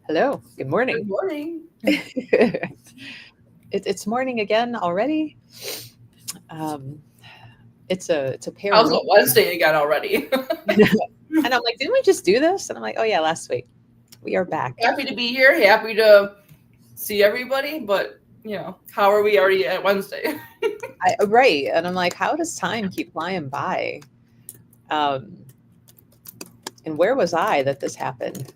Hello. Good Good morning. morning. It's morning again already. Um, it's a How's it paranormal, Wednesday again already? and I'm like, didn't we just do this? And I'm like, oh yeah, last week. We are back. Happy to be here. Happy to see everybody. But how are we already at Wednesday? Right, and I'm like, how does time keep flying by? Um, and where was I that this happened?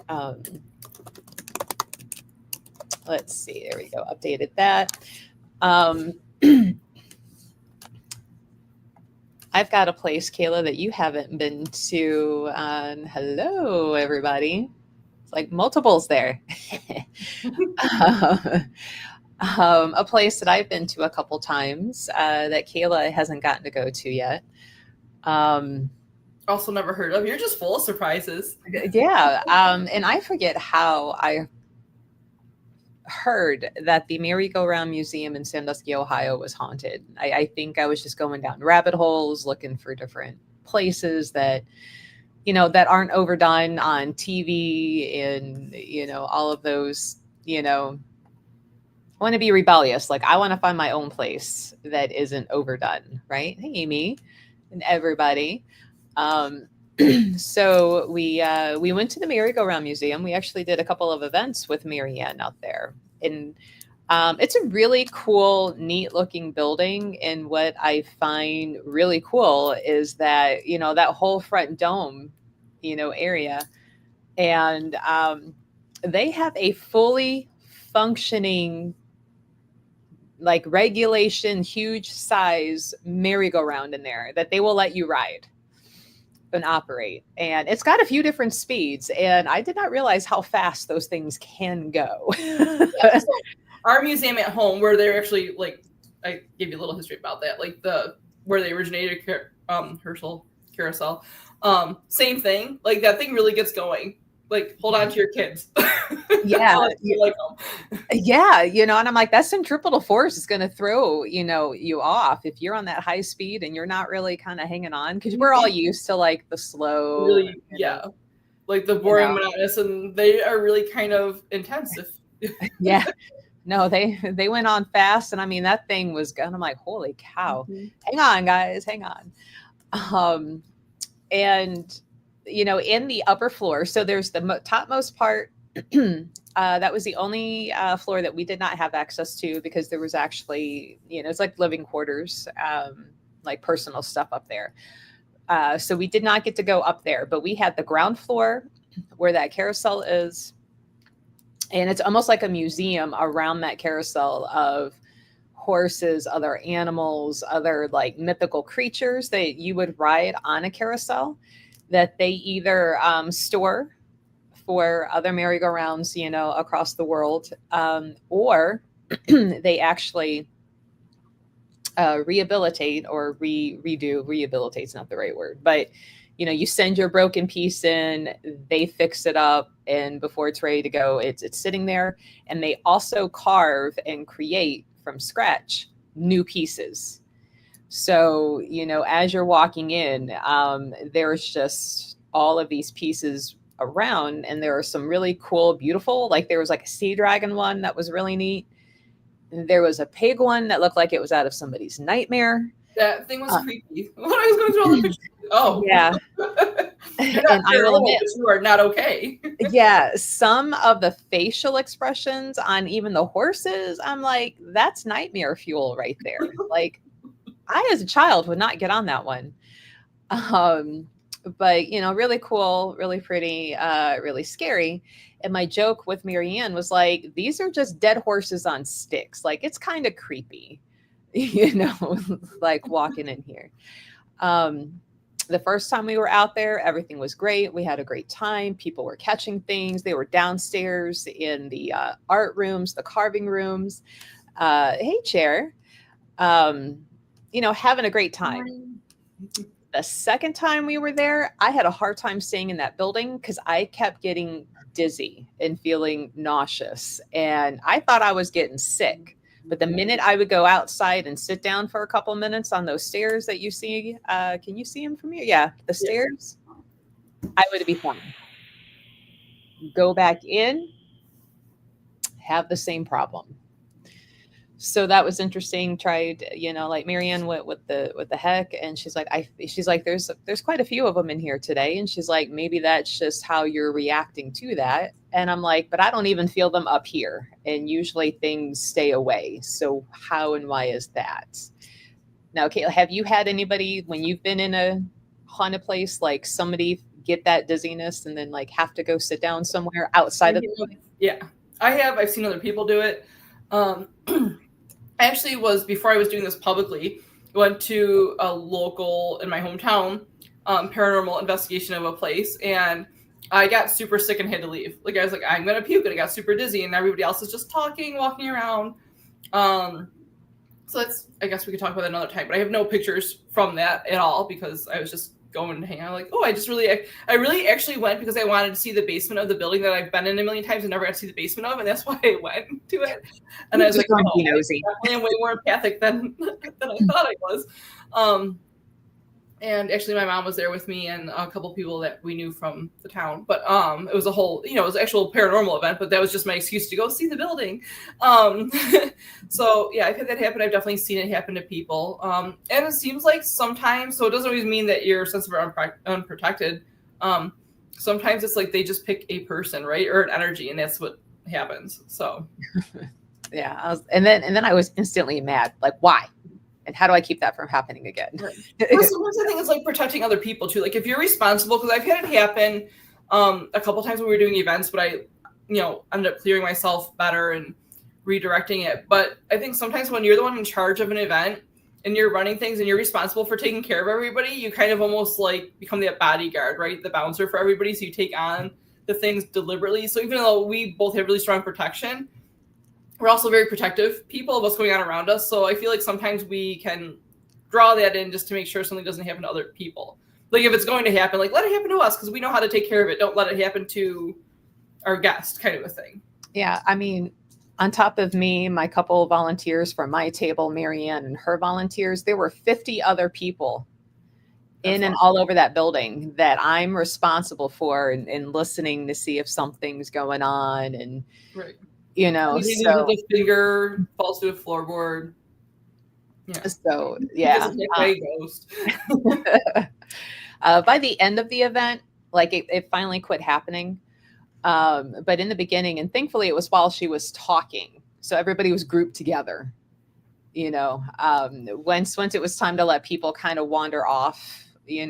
Um, let's see. There we go. Updated that. Um, I've got a place, Kayla, that you haven't been to. Hello, everybody. It's like multiples there. A place that I've been to a couple times that Kayla hasn't gotten to go to yet. Um, Also, never heard of. You're just full of surprises. yeah, and I forget how I heard that the Merry-Go-Round Museum in Sandusky, Ohio was haunted. I think I was just going down rabbit holes looking for different places that that aren't overdone on TV and all of those. I want to be rebellious. Like I want to find my own place that isn't overdone, right? Hey, Amy, and everybody. Um, so we went to the Merry-Go-Round Museum. We actually did a couple of events with Marianne out there, and it's a really cool, neat looking building. And what I find really cool is that that whole front dome, area, and they have a fully functioning like regulation huge size merry-go-round in there that they will let you ride and operate, and it's got a few different speeds, and I did not realize how fast those things can go. Yeah. So our museum at home, where they're actually like, I gave you a little history about that, like where they originated, Herschel carousel. Same thing. Like that thing really gets going. Like hold on to your kids. That's Yeah, how I feel like them. yeah, and I'm like, that centripetal force is going to throw you off if you're on that high speed and you're not really kind of hanging on, because we're all used to like the slow, Really, yeah. Like the you boring know monotonous, and they are really kind of intense. If yeah. No, they went on fast, and I mean that thing was going. I'm like, holy cow! Mhm. Hang on, guys, hang on. Um, and in the upper floor, so there's the topmost part. That was the only floor that we did not have access to because there was actually, it's like living quarters, like personal stuff up there. So we did not get to go up there, but we had the ground floor where that carousel is, and it's almost like a museum around that carousel of horses, other animals, other like mythical creatures that you would ride on a carousel that they either store for other merry-go-rounds, across the world, or they actually rehabilitate or redo. Rehabilitate's not the right word, but you send your broken piece in, they fix it up, and before it's ready to go, it's sitting there. And they also carve and create from scratch new pieces. So as you're walking in, there's just all of these pieces around, and there are some really cool, beautiful. Like there was like a sea dragon one that was really neat. There was a pig one that looked like it was out of somebody's nightmare. that thing was Uh, creepy. When I was going through all the pictures, oh, yeah, you're not and I will paranormal, admit, but you are not okay. yeah, some of the facial expressions on even the horses, I'm like, that's nightmare fuel right there. Like, I, as a child, would not get on that one. Um, but really cool, really pretty, really scary. And my joke with Marianne was like, these are just dead horses on sticks. Like, it's kind of creepy, like walking in here. Um, the first time we were out there, everything was great. We had a great time. People were catching things. They were downstairs in the art rooms, the carving rooms. Hey, chair. Um, having a great time. The second time we were there, I had a hard time staying in that building because I kept getting dizzy and feeling nauseous. And I thought I was getting sick. But the minute I would go outside and sit down for a couple minutes on those stairs that you see, can you see them from here? Yeah, the Yeah. stairs, I would be fine. Go back in, have the same problem. So that was interesting. Tried, like Marianne went with the heck, and she's like, there's quite a few of them in here today, and she's like, maybe that's just how you're reacting to that. And I'm like, but I don't even feel them up here, and usually things stay away. So how and why is that? Now, Kayla, have you had anybody when you've been in a haunted place, like somebody get that dizziness and then like have to go sit down somewhere outside of the Yeah, I have. I've seen other people do it. I actually was, before I was doing this publicly, went to a local in my hometown paranormal investigation of a place, and I got super sick and had to leave. Like I was like, I'm gonna puke, and I got super dizzy, and everybody else is just talking, walking around. So that's, I guess we could talk about that another time. But I have no pictures from that at all because I was just going to hang out. Like, oh, I really actually went because I wanted to see the basement of the building that I've been in a million times and never got to see the basement of, and that's why I went to it. And I was like, oh, I'm way more empathic than I thought I was. And actually my mom was there with me and a couple people that we knew from the town. But it was a whole, it was an actual paranormal event, but that was just my excuse to go see the building. So yeah, I've had that happen. I've definitely seen it happen to people. And it seems like sometimes, so it doesn't always mean that you're sensitive or unprotected. Sometimes it's like they just pick a person, right? Or an energy, and that's what happens. So yeah. And then I was instantly mad. Like, why? And how do I keep that from happening again? Right. Well, sometimes I think it's like protecting other people too. Like if you're responsible, because I've had it happen a couple times when we were doing events, but I, ended up clearing myself better and redirecting it. But I think sometimes when you're the one in charge of an event and you're running things and you're responsible for taking care of everybody, you kind of almost like become the bodyguard, right? The bouncer for everybody. So you take on the things deliberately. So even though we both have really strong protection, we're also very protective people of what's going on around us. So I feel like sometimes we can draw that in just to make sure something doesn't happen to other people. Like if it's going to happen, like let it happen to us because we know how to take care of it. Don't let it happen to our guest, kind of a thing. Yeah. I mean, on top of me, my couple of volunteers from my table, Marianne and her volunteers, there were 50 other people in and all over that building that I'm responsible for and listening to see if something's going on. And, right. So the finger falls to a floorboard. Yeah. So yeah. Ghost. By the end of the event, like it finally quit happening. But in the beginning, and thankfully it was while she was talking, so everybody was grouped together. Once it was time to let people kind of wander off, it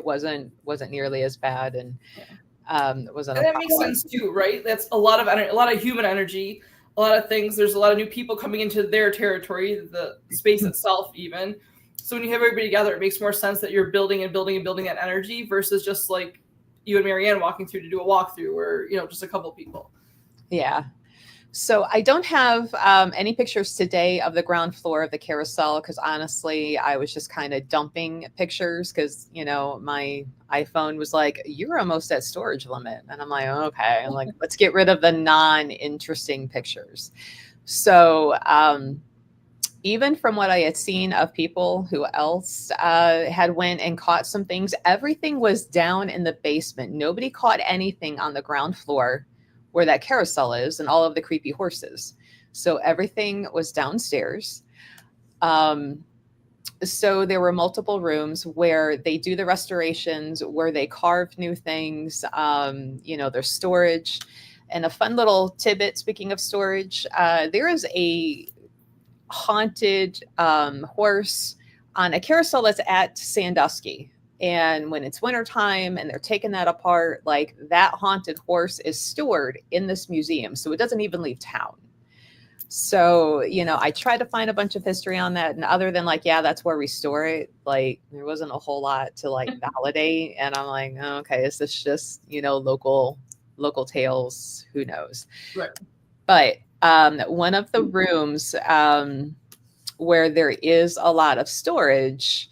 wasn't nearly as bad, and it wasn't. And that makes sense too, right? That's a lot of energy, a lot of human energy, a lot of things. There's a lot of new people coming into their territory, the space itself, even. So when you have everybody together, it makes more sense that you're building and building and building that energy versus just like you and Marianne walking through to do a walkthrough, or just a couple people. Yeah. So I don't have any pictures today of the ground floor of the carousel because honestly, I was just kind of dumping pictures because, my iPhone was like, you're almost at storage limit. And I'm like, okay. I'm like, let's get rid of the non-interesting pictures. So even from what I had seen of people who else had went and caught some things, everything was down in the basement. Nobody caught anything on the ground floor where that carousel is and all of the creepy horses. So everything was downstairs. So there were multiple rooms where they do the restorations, where they carve new things, there's storage. And a fun little tidbit, speaking of storage, there is a haunted horse on a carousel that's at Sandusky. And when it's wintertime and they're taking that apart, like that haunted horse is stored in this museum. So it doesn't even leave town. So, I tried to find a bunch of history on that. And other than like, yeah, that's where we store it. Like there wasn't a whole lot to like validate. And I'm like, oh, okay, is this just, local tales? Who knows? Right. But one of the rooms where there is a lot of storage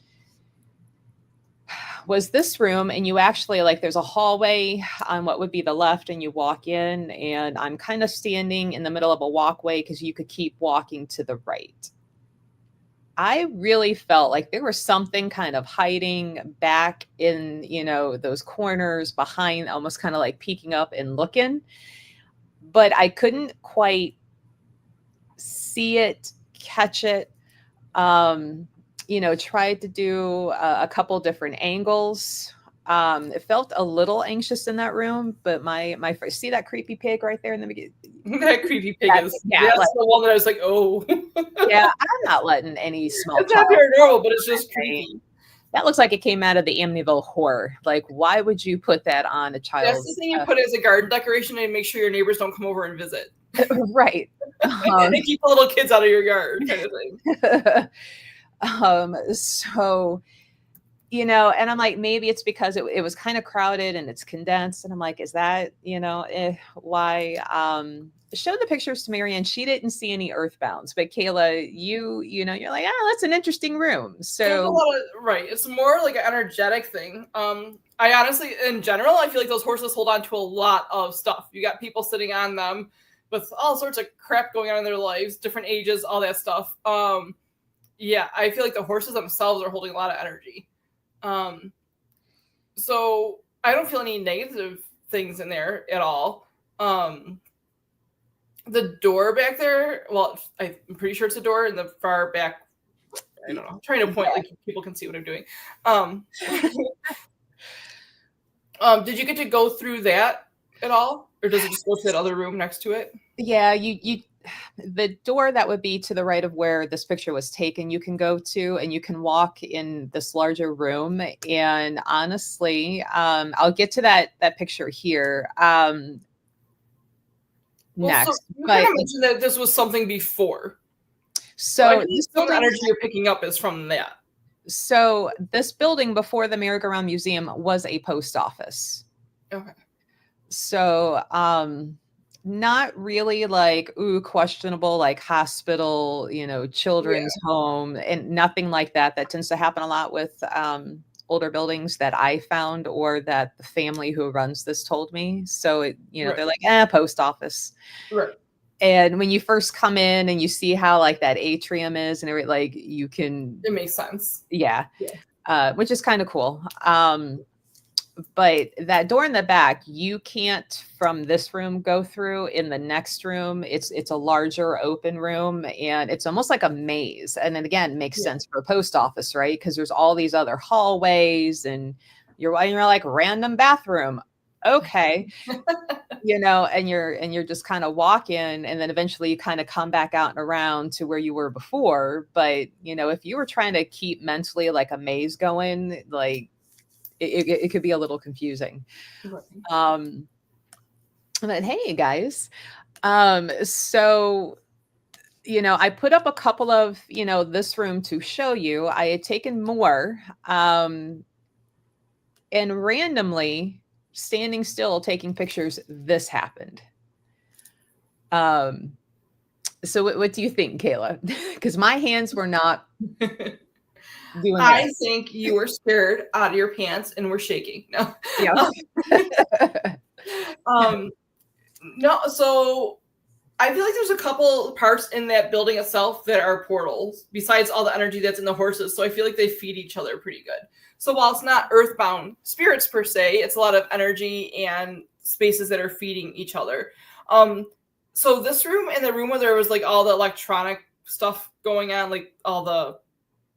was this room, and you actually there's a hallway on what would be the left, and you walk in, and I'm kind of standing in the middle of a walkway because you could keep walking to the right. I really felt like there was something kind of hiding back in, those corners behind, almost kind of like peeking up and looking, but I couldn't quite see it, catch it. Tried to do a couple different angles. It felt a little anxious in that room, but my first, see that creepy pig right there in the beginning? That creepy pig that's like, the one that I was like, oh. Yeah, I'm not letting any small it's not child. paranormal, but it's just creepy. That looks like it came out of the Amityville Horror. Like, why would you put that on a child's? That's the thing you put as a garden decoration and make sure your neighbors don't come over and visit. Right. And keep the little kids out of your yard, kind of thing. So, and I'm like, maybe it's because it was kind of crowded and it's condensed. And I'm like, is that, why? Showed the pictures to Marianne. She didn't see any earthbounds, but Kayla, you're like, that's an interesting room. So right. It's more like an energetic thing. I honestly, in general, I feel like those horses hold on to a lot of stuff. You got people sitting on them with all sorts of crap going on in their lives, different ages, all that stuff. Yeah, I feel like the horses themselves are holding a lot of energy. So I don't feel any negative things in there at all. The door back there, well, I'm pretty sure it's a door in the far back. I don't know. I'm trying to point like people can see what I'm doing. Did you get to go through that at all? Or does it just go to that other room next to it? Yeah, the door that would be to the right of where this picture was taken, you can go to, and you can walk in this larger room. And honestly, I'll get to that picture here next. So you kind of mentioned that this was something before. So some energy you're picking up is from that. So this building before the Merry-Go-Round Museum was a post office. Okay. So not really like, questionable, like hospital, children's home, and nothing like that. That tends to happen a lot with older buildings that I found, or that the family who runs this told me. So they're like, post office. Right. And when you first come in and you see how like that atrium is and everything, like you can, it makes sense. Yeah. Which is kind of cool. But that door in the back, you can't from this room go through. In the next room, it's a larger open room, and it's almost like a maze. And then again, makes sense for a post office, right? Because there's all these other hallways, and you're like, random bathroom. Okay. And you're just kind of walking, and then eventually you kind of come back out and around to where you were before. But, if you were trying to keep mentally like a maze going, like, it could be a little confusing. But hey, guys. So, I put up a couple of, this room to show you. I had taken more, and randomly standing still, taking pictures, this happened. So what do you think, Kayla? Because my hands were not doing that. I think you were scared out of your pants and were shaking. No. Yeah. No, so I feel like there's a couple parts in that building itself that are portals, besides all the energy that's in the horses. So I feel like they feed each other pretty good. So while it's not earthbound spirits per se, it's a lot of energy and spaces that are feeding each other. So this room and the room where there was like all the electronic stuff going on, like all the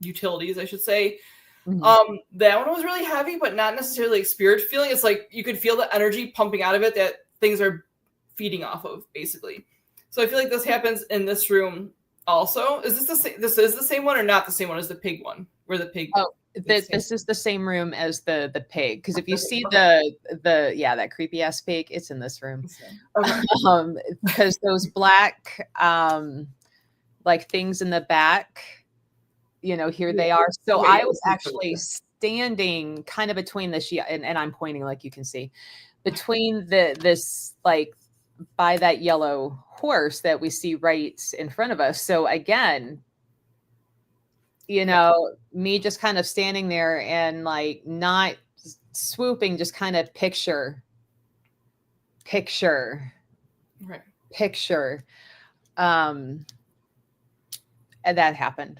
utilities, I should say. Mm-hmm. That one was really heavy, but not necessarily like spirit feeling. It's like you could feel the energy pumping out of it that things are feeding off of, basically. So I feel like this happens in this room also. Is this the same? This is the same one or not the same one as the pig one? Where the pig? Oh, this is the same room as the pig. Because if you see that creepy ass pig, it's in this room. Okay. Because those black like things in the back, here they are. So I was actually standing kind of between the sheet, and I'm pointing like you can see, between this like by that yellow horse that we see right in front of us. So again, me just kind of standing there and like not swooping, just kind of picture. Right. Picture. And that happened.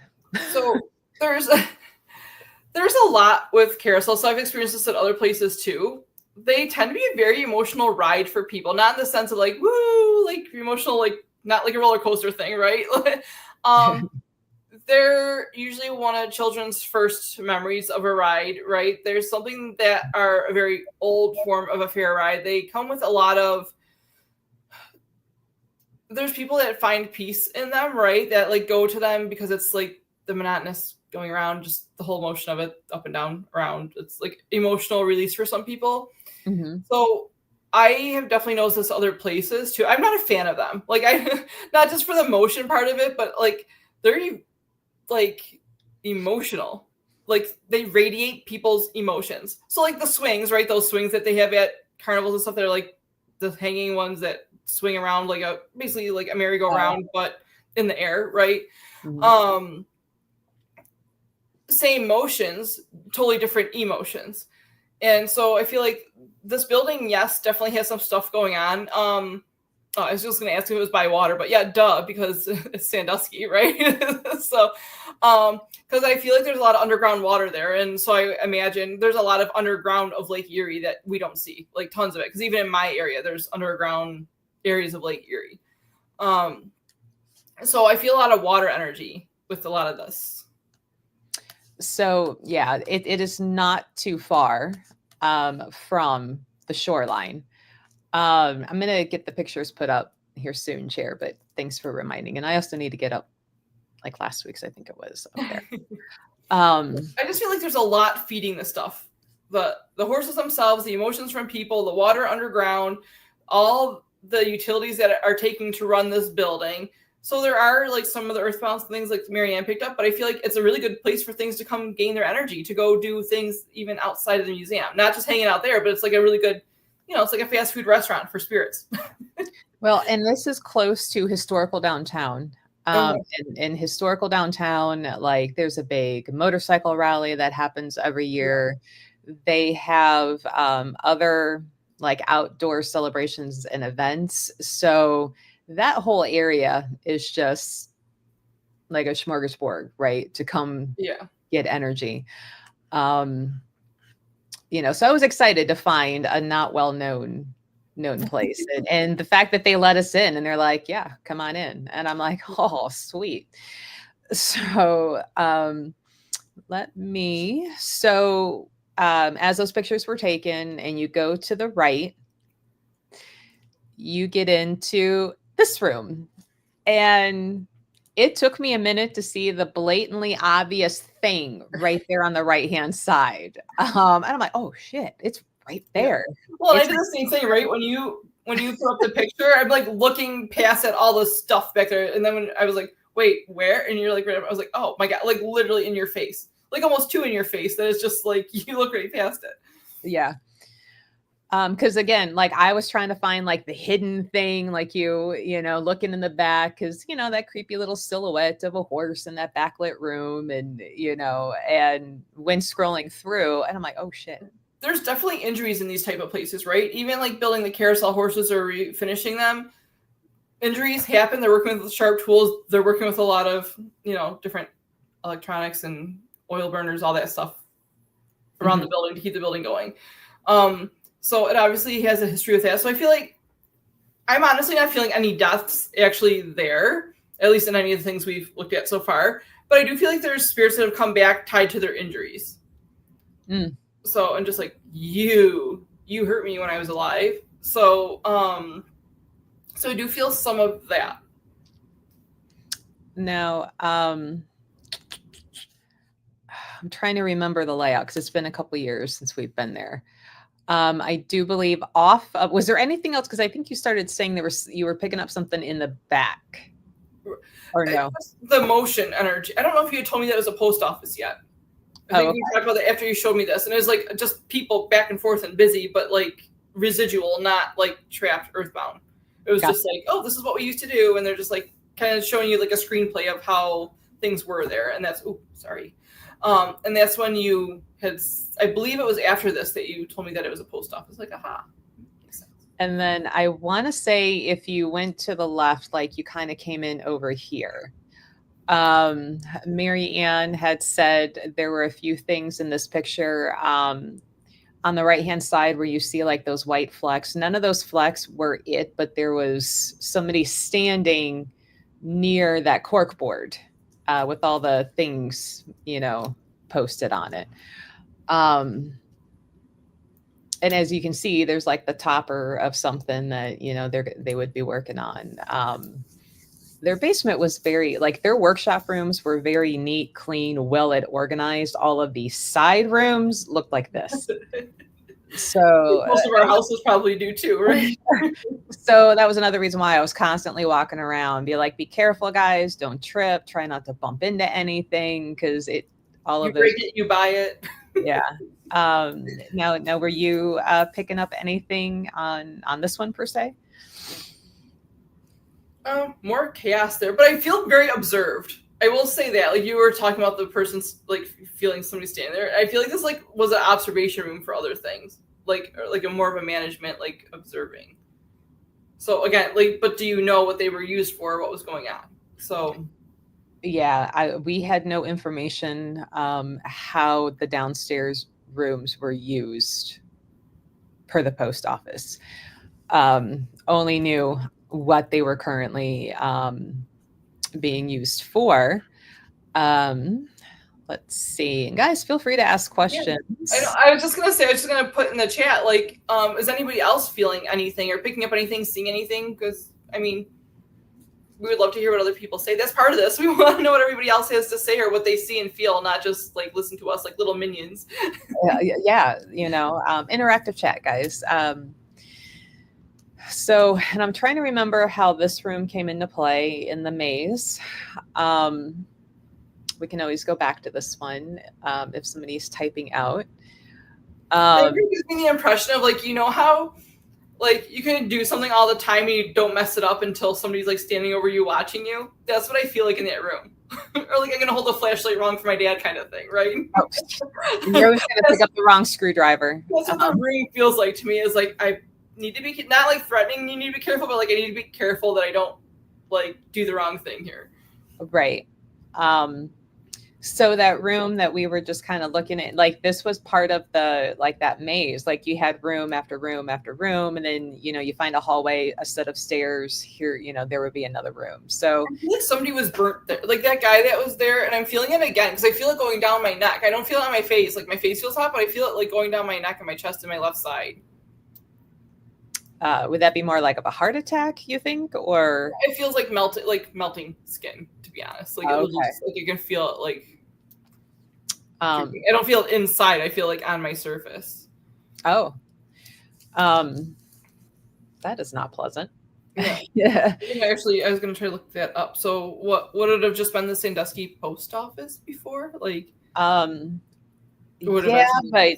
So there's a lot with carousel. So I've experienced this at other places too. They tend to be a very emotional ride for people, not in the sense of like woo, like emotional, like not like a roller coaster thing, right? um, they're usually one of children's first memories of a ride, right? There's something that are a very old form of a fair ride. They come with a lot of. There's people that find peace in them, right? That like go to them because it's like the monotonous going around, just the whole motion of it, up and down, around. It's like emotional release for some people. Mm-hmm. So I have definitely noticed this other places too. I'm not a fan of them. Like I, not just for the motion part of it, but like they're like emotional. Like they radiate people's emotions. So like the swings, right? Those swings that they have at carnivals and stuff, they're like the hanging ones that swing around like a basically like a merry-go-round, but in the air, right? Mm-hmm. Same motions, totally different emotions. And so I feel like this building, yes, definitely has some stuff going on. I was just going to ask if it was by water, but yeah, duh, because it's Sandusky, right? So, because I feel like there's a lot of underground water there. And so I imagine there's a lot of underground of Lake Erie that we don't see, like tons of it. Because even in my area, there's underground areas of Lake Erie. So I feel a lot of water energy with a lot of this. So yeah, it is not too far from the shoreline. I'm gonna get the pictures put up here soon, Chair, but thanks for reminding. And I also need to get up like last week's, I think it was up there. I just feel like there's a lot feeding this stuff. The horses themselves, the emotions from people, the water underground, all the utilities that are taking to run this building. So there are like some of the earthbound things like Marianne picked up, but I feel like it's a really good place for things to come gain their energy, to go do things even outside of the museum. Not just hanging out there, but it's like a really good, it's like a fast food restaurant for spirits. Well, and this is close to historical downtown. In historical downtown, like there's a big motorcycle rally that happens every year. Yeah. They have other like outdoor celebrations and events. So that whole area is just like a smorgasbord, right? To come get energy. So I was excited to find a not well-known place. And the fact that they let us in and they're like, yeah, come on in. And I'm like, oh, sweet. So as those pictures were taken and you go to the right, you get into this room. And it took me a minute to see the blatantly obvious thing right there on the right-hand side. And I'm like, oh shit, it's right there. Yeah. Well, I did the same thing, right? When you put up the picture, I'm like looking past at all the stuff back there. And then when I was like, wait, where? And you're like, I was like, oh my God, like literally in your face, like almost two in your face. That is just like, you look right past it. Yeah. Because again, like I was trying to find like the hidden thing, like looking in the back, because that creepy little silhouette of a horse in that backlit room, and and when scrolling through, and I'm like, oh shit. There's definitely injuries in these type of places, right? Even like building the carousel horses or finishing them, injuries happen. They're working with sharp tools. They're working with a lot of different electronics and oil burners, all that stuff around the building to keep the building going. So it obviously has a history with that. So I feel like I'm honestly not feeling any deaths actually there, at least in any of the things we've looked at so far. But I do feel like there's spirits that have come back tied to their injuries. So I'm just like, you hurt me when I was alive. So so I do feel some of that. Now, I'm trying to remember the layout because it's been a couple of years since we've been there. I do believe was there anything else? Because I think you started saying you were picking up something in the back. Or no? The motion energy. I don't know if you told me that it was a post office yet. I think we talked about that after you showed me this. And it was like just people back and forth and busy, but like residual, not like trapped earthbound. It was just like, oh, this is what we used to do. And they're just like kind of showing you like a screenplay of how things were there. And that's, sorry. And that's when you had, I believe it was after this that you told me that it was a post office. Like, aha. And then I want to say if you went to the left, like you kind of came in over here. Mary Ann had said there were a few things in this picture on the right-hand side where you see like those white flecks. None of those flecks were it, but there was somebody standing near that cork board with all the things, posted on it. And as you can see, there's like the topper of something that, they would be working on. Their basement was their workshop rooms were very neat, clean, well organized. All of the side rooms looked like this. So most of our houses probably do too, right? So that was another reason why I was constantly walking around, be careful, guys, don't trip, try not to bump into anything, because all of those. Break it, you buy it. Yeah. Now, were you picking up anything on this one per se? More chaos there, but I feel very observed. I will say that, like you were talking about the person's like feeling somebody standing there. I feel like this was an observation room for other things, like a more of a management observing. So again, but do you know what they were used for? What was going on? So. Yeah, we had no information how the downstairs rooms were used per the post office. Only knew what they were currently being used for. Let's see. And guys, feel free to ask questions. Yeah. I was just going to say, I was just going to put in the chat, is anybody else feeling anything or picking up anything, seeing anything? Because, we would love to hear what other people say. That's part of this. We want to know what everybody else has to say or what they see and feel, not just listen to us like little minions. Yeah. Interactive chat, guys. So, and I'm trying to remember how this room came into play in the maze. We can always go back to this one if somebody's typing out. It gives me the impression of how you can do something all the time and you don't mess it up until somebody's standing over you watching you. That's what I feel like in that room. Or I'm gonna hold the flashlight wrong for my dad kind of thing, right? Oh, you're always gonna pick up the wrong screwdriver. That's what the room feels like to me, is I need to be not threatening, you need to be careful, but I need to be careful that I don't do the wrong thing here. Right. So that room that we were just kind of looking at, this was part of the that maze. You had room after room after room, and then you find a hallway, a set of stairs here. There would be another room. So I feel like somebody was burnt there, that guy that was there, and I'm feeling it again because I feel it going down my neck. I don't feel it on my face. My face feels hot, but I feel it going down my neck and my chest and my left side. Would that be more of a heart attack, you think, or it feels like melting skin, to be honest. It was just, you can feel it I don't feel it inside, I feel on my surface. That is not pleasant. Yeah. Actually, I was gonna try to look that up. So what would it have just been the Sandusky post office before? Yeah, but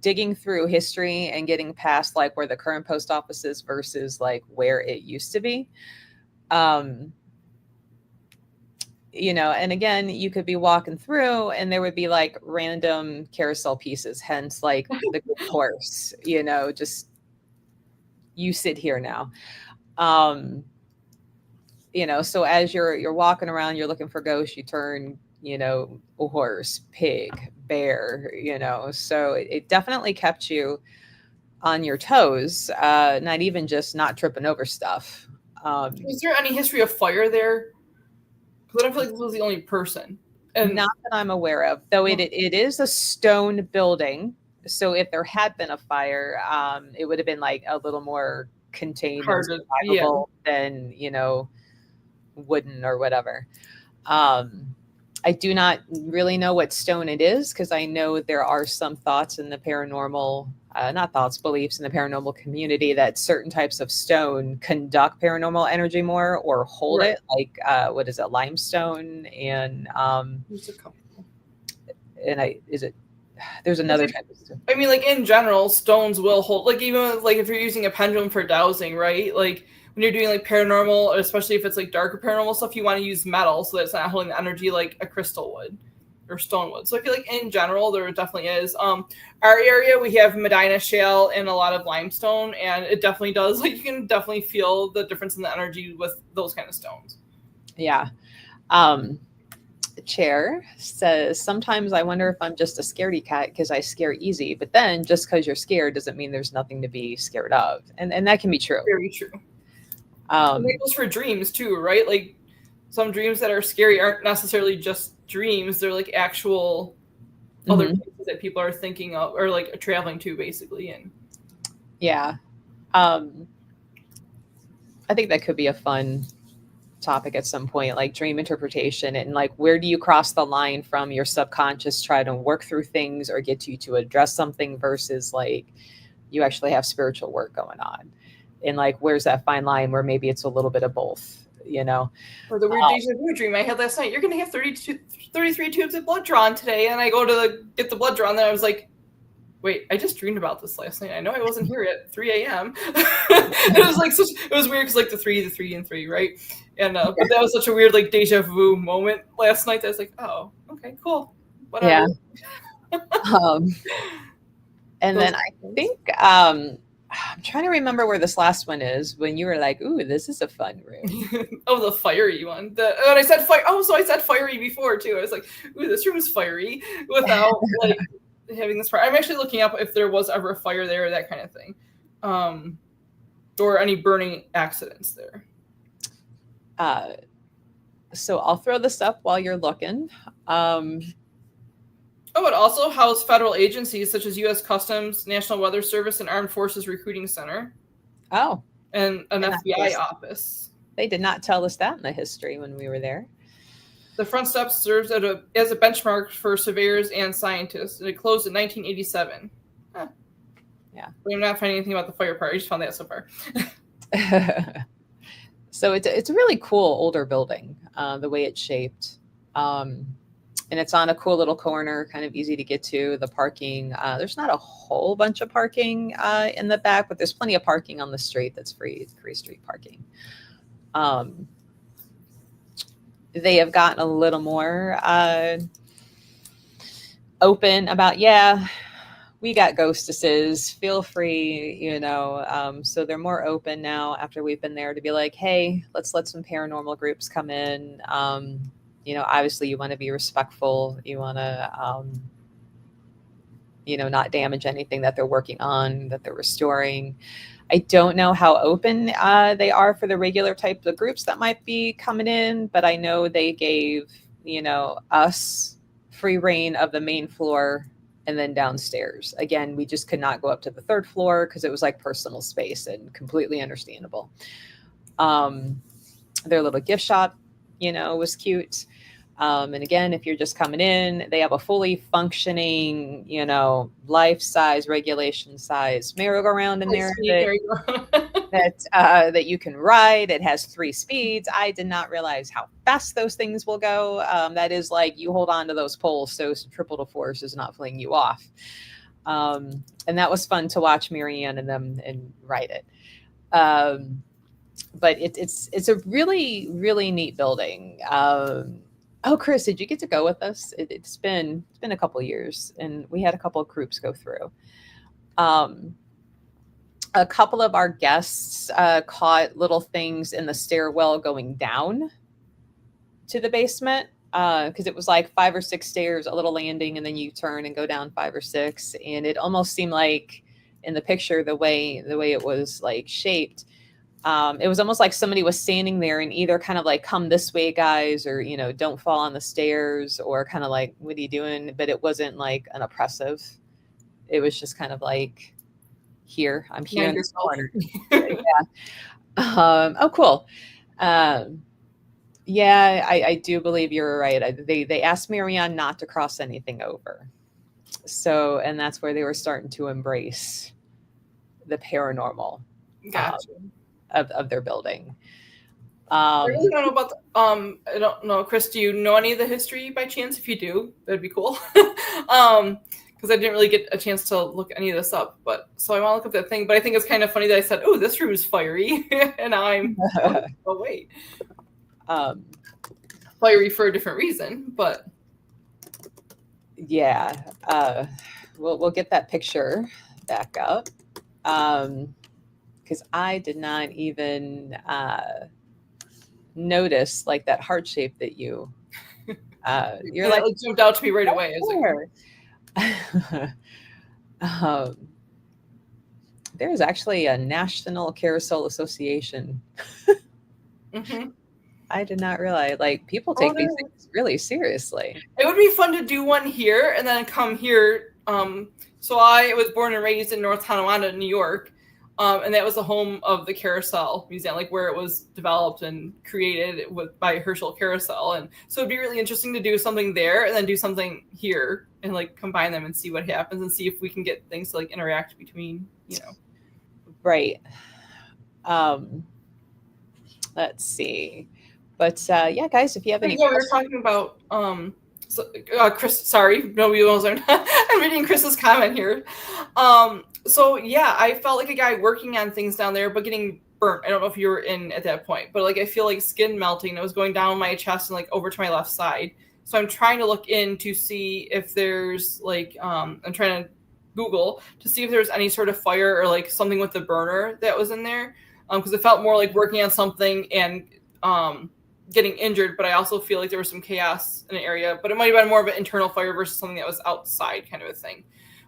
digging through history and getting past where the current post office is versus where it used to be, and again, you could be walking through and there would be random carousel pieces, hence the good horse, just you sit here now. So as you're walking around, you're looking for ghosts, you turn a horse, pig, bear, so it definitely kept you on your toes, not even just not tripping over stuff. Is there any history of fire there? Because I don't feel this was the only person. And not that I'm aware of, though it is a stone building. So if there had been a fire, it would have been a little more contained and survivable than, wooden or whatever. I do not really know what stone it is, because I know there are some thoughts in the paranormal, beliefs in the paranormal community that certain types of stone conduct paranormal energy more or hold it. What is it, limestone? And there's a couple. There's another type of stone. In general, stones will hold, even if you're using a pendulum for dowsing, right? When you're doing paranormal, especially if it's darker paranormal stuff, you want to use metal so that it's not holding the energy like a crystal would or stone would. So I feel in general, there definitely is. Our area, we have Medina shale and a lot of limestone, and it definitely does. You can definitely feel the difference in the energy with those kind of stones. Yeah. Chair says, sometimes I wonder if I'm just a scaredy cat because I scare easy, but then just because you're scared doesn't mean there's nothing to be scared of. And that can be true. Very true. And that goes for dreams too, right? Like some dreams that are scary aren't necessarily just dreams. They're like actual other places that people are thinking of or like traveling to basically. And yeah. I think that could be a fun topic at some point, like dream interpretation, and like where do you cross the line from your subconscious try to work through things or get you to address something versus like you actually have spiritual work going on, and like where's that fine line where maybe it's a little bit of both, you know? Or the weird deja vu dream I had last night. You're gonna have 33 tubes of blood drawn today, and I go to get the blood drawn, and I was like, wait, I just dreamed about this last night. I know I wasn't here at 3 a.m. It was like it was weird because like the 3 and 3, right? And but that was such a weird like deja vu moment last night that I was like, oh, okay, cool, whatever. Yeah. And then I think I'm trying to remember where this last one is when you were like, ooh, this is a fun room. Oh, the fiery one. And I said fire. Oh, so I said fiery before too. I was like, ooh, this room is fiery without like having this fire. I'm actually looking up if there was ever a fire there or that kind of thing. Or any burning accidents there. So I'll throw this up while you're looking. It also housed federal agencies such as U.S. Customs, National Weather Service, and Armed Forces Recruiting Center. Oh. And an FBI office. They did not tell us that in the history when we were there. The front steps serves as a benchmark for surveyors and scientists, and it closed in 1987. Huh. Yeah. I'm not finding anything about the fire part. I just found that so far. So it's a really cool older building, the way it's shaped. And it's on a cool little corner, kind of easy to get to. The parking, there's not a whole bunch of parking in the back, but there's plenty of parking on the street that's free street parking. They have gotten a little more open about, we got ghostesses, feel free, you know. So they're more open now after we've been there to be like, hey, let's let some paranormal groups come in. You know, obviously you want to be respectful. You want to, you know, not damage anything that they're working on, that they're restoring. I don't know how open they are for the regular type of groups that might be coming in, but I know they gave, you know, us free reign of the main floor and then downstairs. Again, we just could not go up to the third floor because it was like personal space, and completely understandable. Their little gift shop, you know, was cute. And again, if you're just coming in, they have a fully functioning, you know, life-size, regulation-size merry-go-round in there that you can ride. It has 3 speeds. I did not realize how fast those things will go. That is like you hold on to those poles so centripetal force is not fling you off. And that was fun to watch Marianne and them and ride it. But it's a really, really neat building. Oh, Chris, did you get to go with us? It's been a couple of years, and we had a couple of groups go through. A couple of our guests caught little things in the stairwell going down to the basement, because it was like 5 or 6 stairs, a little landing, and then you turn and go down 5 or 6, and it almost seemed like in the picture the way it was like shaped. It was almost like somebody was standing there and either kind of like, come this way, guys, or, you know, don't fall on the stairs, or kind of like, what are you doing? But it wasn't like an oppressive. It was just kind of like, here, I'm here in this corner. Yeah. Oh, cool. Yeah, I do believe you're right. They asked Marianne not to cross anything over. So, and that's where they were starting to embrace the paranormal. Gotcha. Of their building. I really don't know about I don't know, Chris, do you know any of the history by chance? If you do, that'd be cool. Because I didn't really get a chance to look any of this up, but so I want to look up that thing. But I think it's kind of funny that I said, oh, this room is fiery, and I'm oh wait, fiery for a different reason, but yeah, we'll get that picture back up. Because I did not even notice like that heart shape that you're like jumped out to me right away. There's actually a National Carousel Association. Mm-hmm. I did not realize, like, people take these things really seriously. It would be fun to do one here and then come here. So I was born and raised in North Tonawanda, New York, and that was the home of the Carousel Museum, like where it was developed and created by Herschel Carousel. And so it'd be really interesting to do something there and then do something here and like combine them and see what happens and see if we can get things to like interact between, Right. Let's see. But yeah, guys, if you have any questions. We were talking about Chris, sorry, no, we wasn't. I'm reading Chris's comment here. So yeah, I felt like a guy working on things down there, but getting burnt. I don't know if you were in at that point, but like I feel like skin melting. It was going down my chest and like over to my left side. So I'm trying to look in to see if there's like I'm trying to Google to see if there's any sort of fire or like something with the burner that was in there. Because it felt more like working on something and getting injured, but I also feel like there was some chaos in an area, but it might have been more of an internal fire versus something that was outside kind of a thing.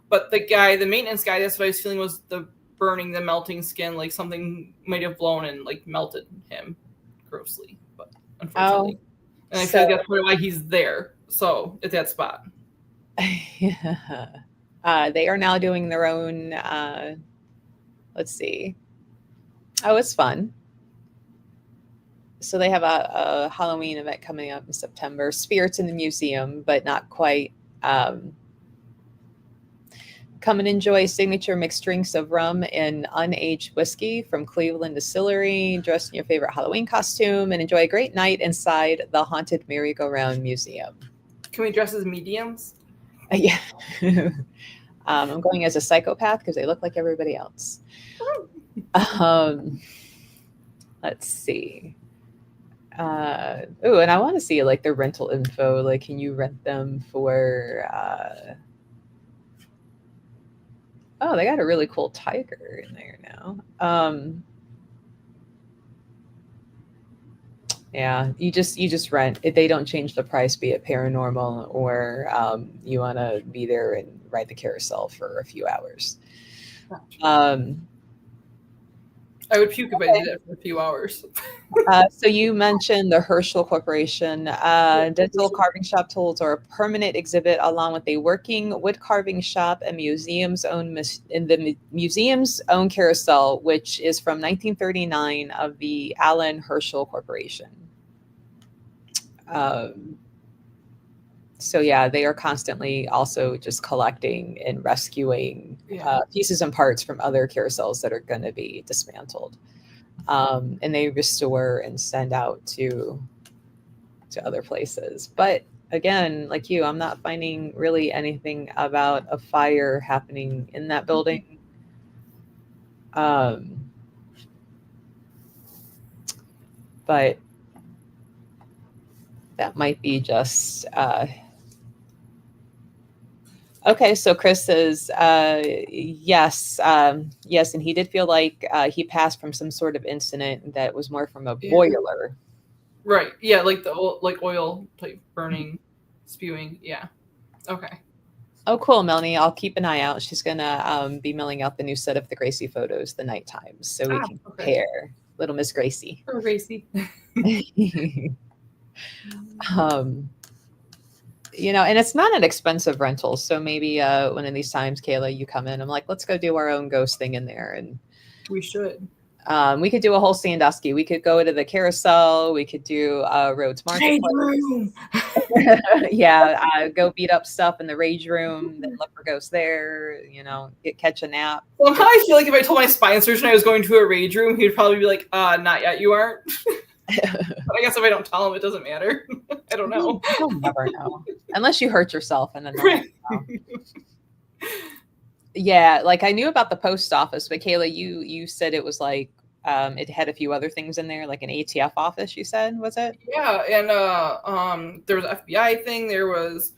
But the maintenance guy, that's what I was feeling was the burning, the melting skin, like something might have blown and like melted him grossly, but unfortunately. And I feel like that's probably why he's there. So at that spot. Yeah. They are now doing their own, let's see. Oh, it's fun. So they have a Halloween event coming up in September. Spirits in the museum, but not quite. Come and enjoy signature mixed drinks of rum and unaged whiskey from Cleveland Distillery. Dress in your favorite Halloween costume and enjoy a great night inside the Haunted Merry-Go-Round Museum. Can we dress as mediums? Yeah. I'm going as a psychopath because they look like everybody else. Let's see. And I want to see like the rental info. Like, can you rent them for they got a really cool tiger in there now. Yeah, you just rent if they don't change the price, be it paranormal or you want to be there and ride the carousel for a few hours. I would puke if I did it for a few hours. So you mentioned the Herschel Corporation. Dental carving shop tools are a permanent exhibit along with a working wood carving shop and museum's own carousel, which is from 1939 of the Allen Herschel Corporation. So yeah, they are constantly also just collecting and rescuing pieces and parts from other carousels that are going to be dismantled, and they restore and send out to other places. But again, like you, I'm not finding really anything about a fire happening in that building. But that might be just okay. So Chris says yes, and he did feel like he passed from some sort of incident that was more from a boiler. Right. Yeah, like the oil type burning, spewing. Yeah. Okay. Oh, cool, Melanie. I'll keep an eye out. She's gonna be mailing out the new set of the Gracie photos the night times, so we can compare. Little Miss Gracie. Oh, Gracie. And it's not an expensive rental. So maybe one of these times, Kayla, you come in. I'm like, let's go do our own ghost thing in there, and we should. We could do a whole Sandusky. We could go to the carousel. We could do Rhodes Marketplace. Go beat up stuff in the rage room. Then look for ghosts there. Catch a nap. Well, I feel like if I told my spine surgeon I was going to a rage room, he'd probably be like, "Not yet. You aren't." But I guess if I don't tell him, it doesn't matter. I don't know. You'll never know unless you hurt yourself, and then. Yeah, like I knew about the post office, but Kayla, you said it was like it had a few other things in there, like an ATF office. You said, was it? Yeah, and there was an FBI thing. There was,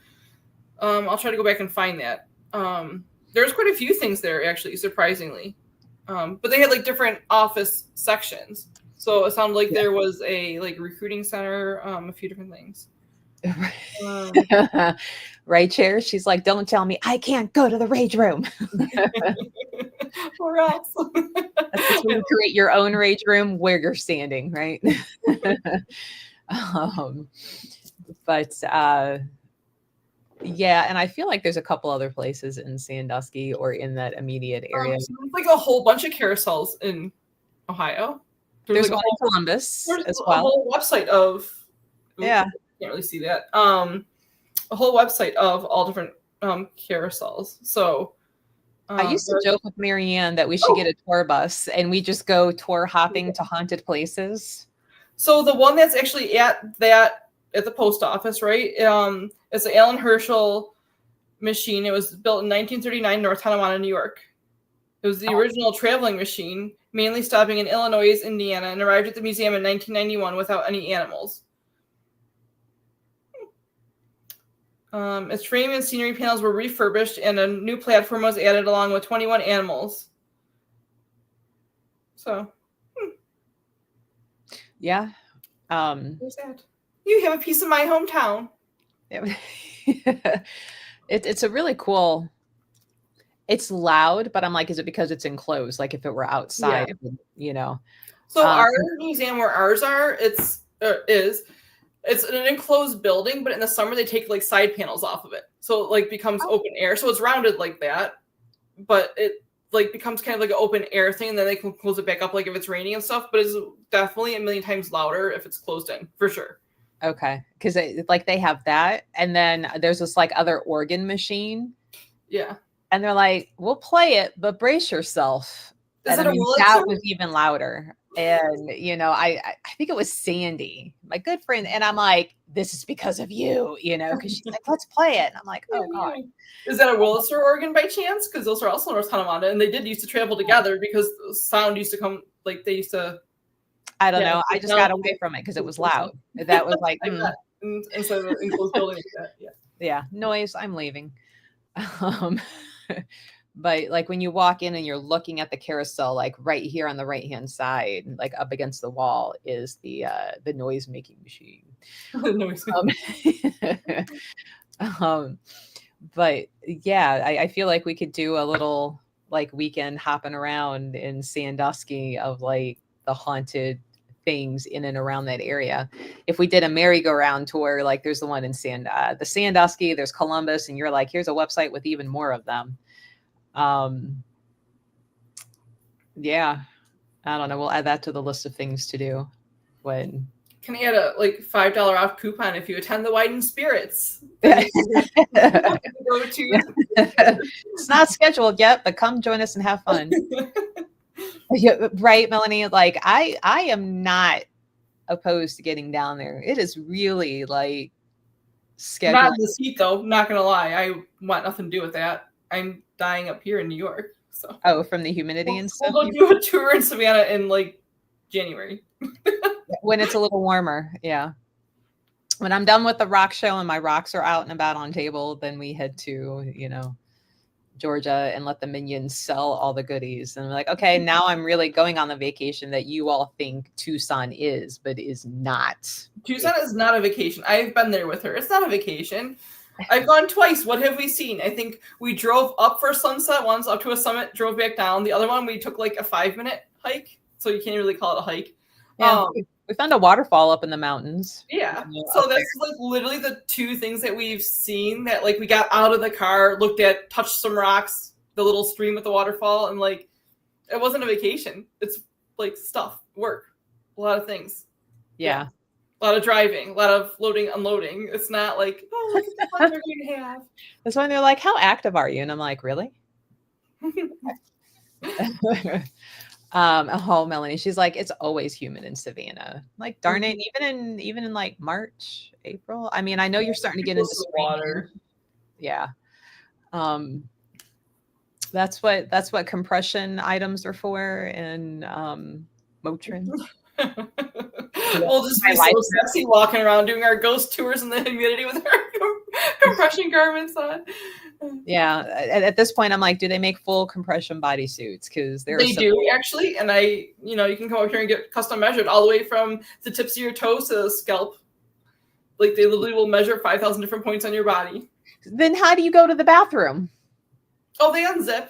I'll try to go back and find that. There's quite a few things there actually, surprisingly, but they had like different office sections. So it sounded like there was a like recruiting center, a few different things. Right, Chair? She's like, don't tell me I can't go to the rage room. Or else. That's when you create your own rage room where you're standing, right? But yeah, and I feel like there's a couple other places in Sandusky or in that immediate area. So there's like a whole bunch of carousels in Ohio. There's like one in Columbus as a well. whole website of Yeah. Can't really see that. A whole website of all different carousels. So I used to joke with Marianne that we should get a tour bus and we just go tour hopping to haunted places. So the one that's actually at the post office, right? It's the Alan Herschel machine. It was built in 1939 in North Tonawanda, New York. It was the original traveling machine, mainly stopping in Illinois, Indiana, and arrived at the museum in 1991 without any animals. Its frame and scenery panels were refurbished, and a new platform was added along with 21 animals. So, yeah. Where's that? You have a piece of my hometown. It's a really cool. It's loud, but I'm like, is it because it's enclosed? Like if it were outside, it would, you know. So our museum where ours are, it's an enclosed building, but in the summer they take like side panels off of it, so it like becomes open air. So it's rounded like that, but it like becomes kind of like an open air thing, and then they can close it back up like if it's raining and stuff. But it's definitely a million times louder if it's closed in, for sure. Okay, because like they have that, and then there's this like other organ machine. Yeah, and they're like, "We'll play it, but brace yourself." And I mean, that was even louder. And you know, I think it was Sandy, my good friend, and I'm like, "This is because of you," you know, because she's like, "Let's play it," and I'm like, "Oh God." Is that a Williser organ by chance? Because those are also North Tonawanda, and they did used to travel together because sound used to come like they used to. I don't know. I just got away from it because it was loud. That was like instead of an enclosed building like that. Yeah, noise. I'm leaving. But like when you walk in and you're looking at the carousel, like right here on the right hand side, like up against the wall, is the noise making machine. But yeah, I feel like we could do a little like weekend hopping around in Sandusky of like the haunted things in and around that area. If we did a merry-go-round tour, like there's the one in the Sandusky, there's Columbus, and you're like, here's a website with even more of them. Yeah, I don't know. We'll add that to the list of things to do. When can I add a like $5 off coupon if you attend the Wine and Spirits? It's not scheduled yet, but come join us and have fun. Yeah, right, Melanie? Like I am not opposed to getting down there. It is really like scheduled. Not in this heat though, not gonna lie. I want nothing to do with that. I'm dying up here in New York. So from the humidity and stuff. We'll do a tour in Savannah in like January. When it's a little warmer, yeah. When I'm done with the rock show and my rocks are out and about on table, then we head to, you know, Georgia and let the minions sell all the goodies. And I'm like, okay, now I'm really going on the vacation that you all think Tucson is, but is not. Tucson is not a vacation. I've been there with her. It's not a vacation. I've gone twice. What have we seen? I think we drove up for sunset once, up to a summit, drove back down. The other one, we took like a 5-minute hike. So you can't really call it a hike. Yeah, we found a waterfall up in the mountains. Yeah. So that's like literally the two things that we've seen that like we got out of the car, looked at, touched some rocks, the little stream with the waterfall, and like it wasn't a vacation. It's like stuff, work, a lot of things. Yeah. A lot of driving, a lot of loading, unloading. It's not like, oh, look at the fun we're going to have. That's when they're like, how active are you? And I'm like, really? Melanie, she's like, it's always humid in Savannah. Like, darn it, even in like March, April. I mean, I know you're starting to get into spring water. Yeah. That's what compression items are for, and Motrin. We'll just be so sexy walking around doing our ghost tours in the humidity with our compression garments on. Yeah. At this point, I'm like, do they make full compression bodysuits? Because they do actually, and you can come up here and get custom measured all the way from the tips of your toes to the scalp. Like they literally will measure 5,000 different points on your body. Then how do you go to the bathroom? Oh, they unzip.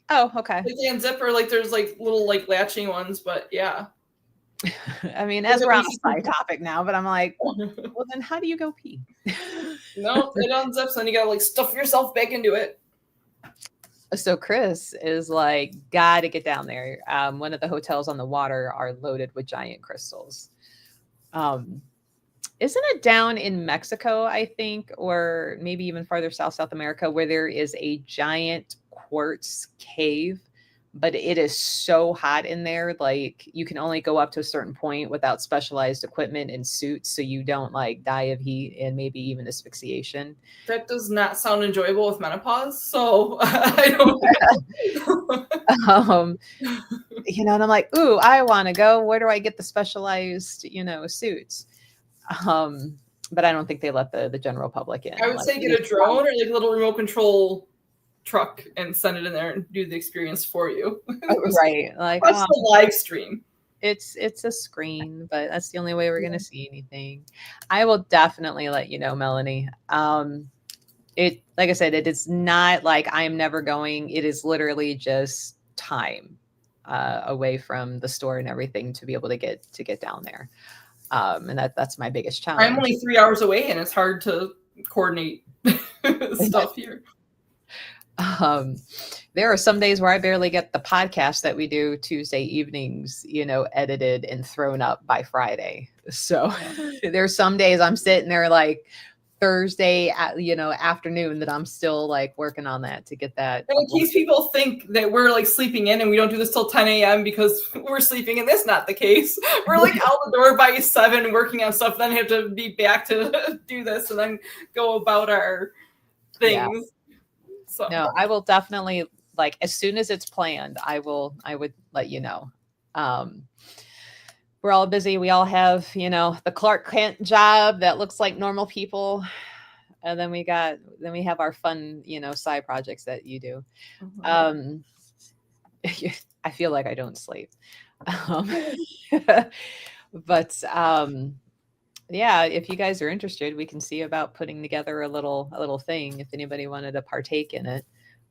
Oh, okay. Like they unzip, or like there's like little like latching ones, but yeah. I mean, as we're on a side topic now, but I'm like, well, then how do you go pee? No, it unzips, and you gotta like stuff yourself back into it. So Chris is like, gotta get down there. One of the hotels on the water are loaded with giant crystals. Isn't it down in Mexico, I think, or maybe even farther South America, where there is a giant quartz cave, but it is so hot in there, like you can only go up to a certain point without specialized equipment and suits, so you don't like die of heat and maybe even asphyxiation. That does not sound enjoyable with menopause, so I don't and I'm like, ooh, I want to go. Where do I get the specialized, suits? But I don't think they let the general public in. I would say get a drone or like a little remote control truck and send it in there and do the experience for you. Right. Like that's the live stream. It's a screen, but that's the only way we're gonna see anything. I will definitely let you know, Melanie. It, like I said, it is not like I'm never going. It is literally just time away from the store and everything to be able to get down there. And that's my biggest challenge. I'm only 3 hours away, and it's hard to coordinate stuff here. There are some days where I barely get the podcast that we do Tuesday evenings, edited and thrown up by Friday. So there's some days I'm sitting there like Thursday, afternoon that I'm still like working on that to get that. And in case people think that we're like sleeping in and we don't do this till 10 a.m. because we're sleeping in, that's not the case. We're like out the door by 7 working on stuff, then have to be back to do this and then go about our things. Yeah. So no, I will definitely, like, as soon as it's planned, I would let you know. We're all busy. We all have, the Clark Kent job that looks like normal people. And then we have our fun, side projects that you do. Mm-hmm. I feel like I don't sleep. But yeah, if you guys are interested, we can see about putting together a little thing if anybody wanted to partake in it.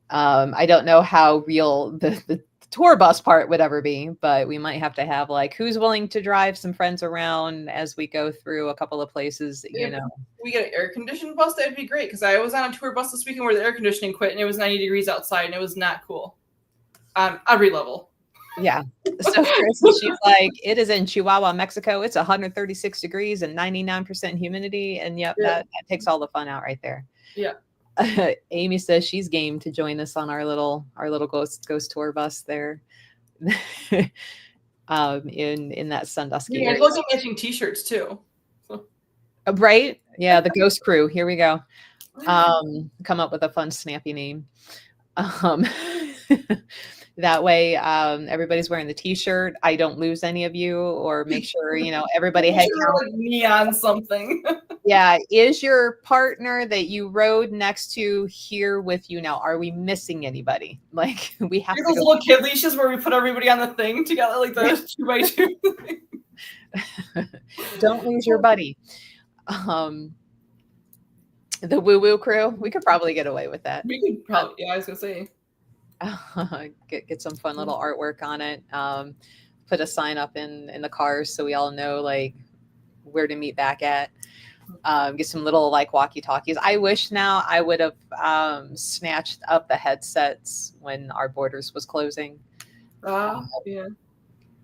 I don't know how real the tour bus part would ever be, but we might have to have like, who's willing to drive some friends around as we go through a couple of places, We get an air conditioned bus, that'd be great, because I was on a tour bus this weekend where the air conditioning quit and it was 90 degrees outside and it was not cool on every level. Yeah. So she's like, it is in Chihuahua, Mexico. It's 136 degrees and 99% humidity. And yep, that takes all the fun out right there. Yeah. Amy says she's game to join us on our little ghost tour bus there. in that Sandusky area. Those are matching t-shirts too. So. Right? Yeah, the ghost crew. Here we go. Come up with a fun, snappy name. That way, everybody's wearing the t-shirt. I don't lose any of you, or make sure, everybody head count. Neon something. Yeah. Is your partner that you rode next to here with you now? Are we missing anybody? Like, we have those little kid leashes where we put everybody on the thing together, like the 2x2. Don't lose your buddy. The woo-woo crew, we could probably get away with that. We could probably, yeah, I was gonna say. Get some fun little artwork on it. Put a sign up in the cars so we all know like where to meet back at. Get some little like walkie-talkies. I wish now I would have snatched up the headsets when our borders was closing. Yeah.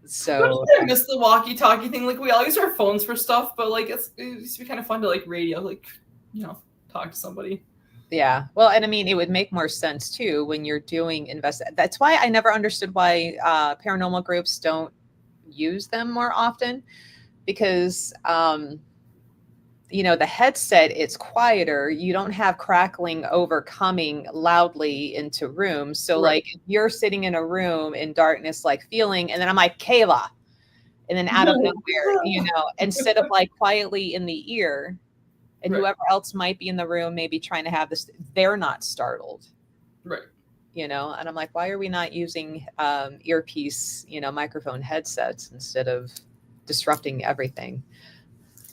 So I miss the walkie-talkie thing. Like we all use our phones for stuff, but like it used to be kind of fun to like radio, like talk to somebody. Yeah. Well, and I mean, it would make more sense too when you're doing That's why I never understood why paranormal groups don't use them more often, because the headset, it's quieter. You don't have crackling overcoming loudly into rooms. So like if you're sitting in a room in darkness, like feeling, and then I'm like, Kayla, and then out of nowhere, instead of like quietly in the ear, And Right. whoever else might be in the room, maybe trying to have this, they're not startled. Right. You know, and I'm like, why are we not using earpiece, you know, microphone headsets instead of disrupting everything?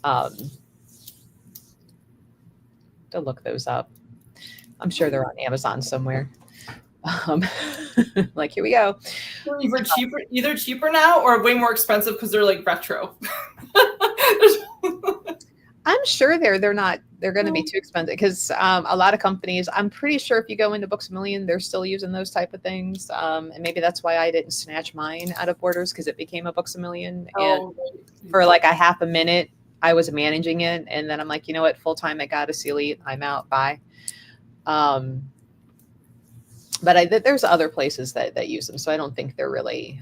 To look those up. I'm sure they're on Amazon somewhere. Um, like, here we go. Either cheaper now or way more expensive because they're like retro. I'm sure they're going to be too expensive because a lot of companies, I'm pretty sure if you go into Books a Million, they're still using those type of things. And maybe that's why I didn't snatch mine out of Borders, because it became a Books a Million. And for like a half a minute, I was managing it. And then I'm like, you know what, full time, I got to see Elite. I'm out. Bye. But there's other places that use them. So I don't think they're really,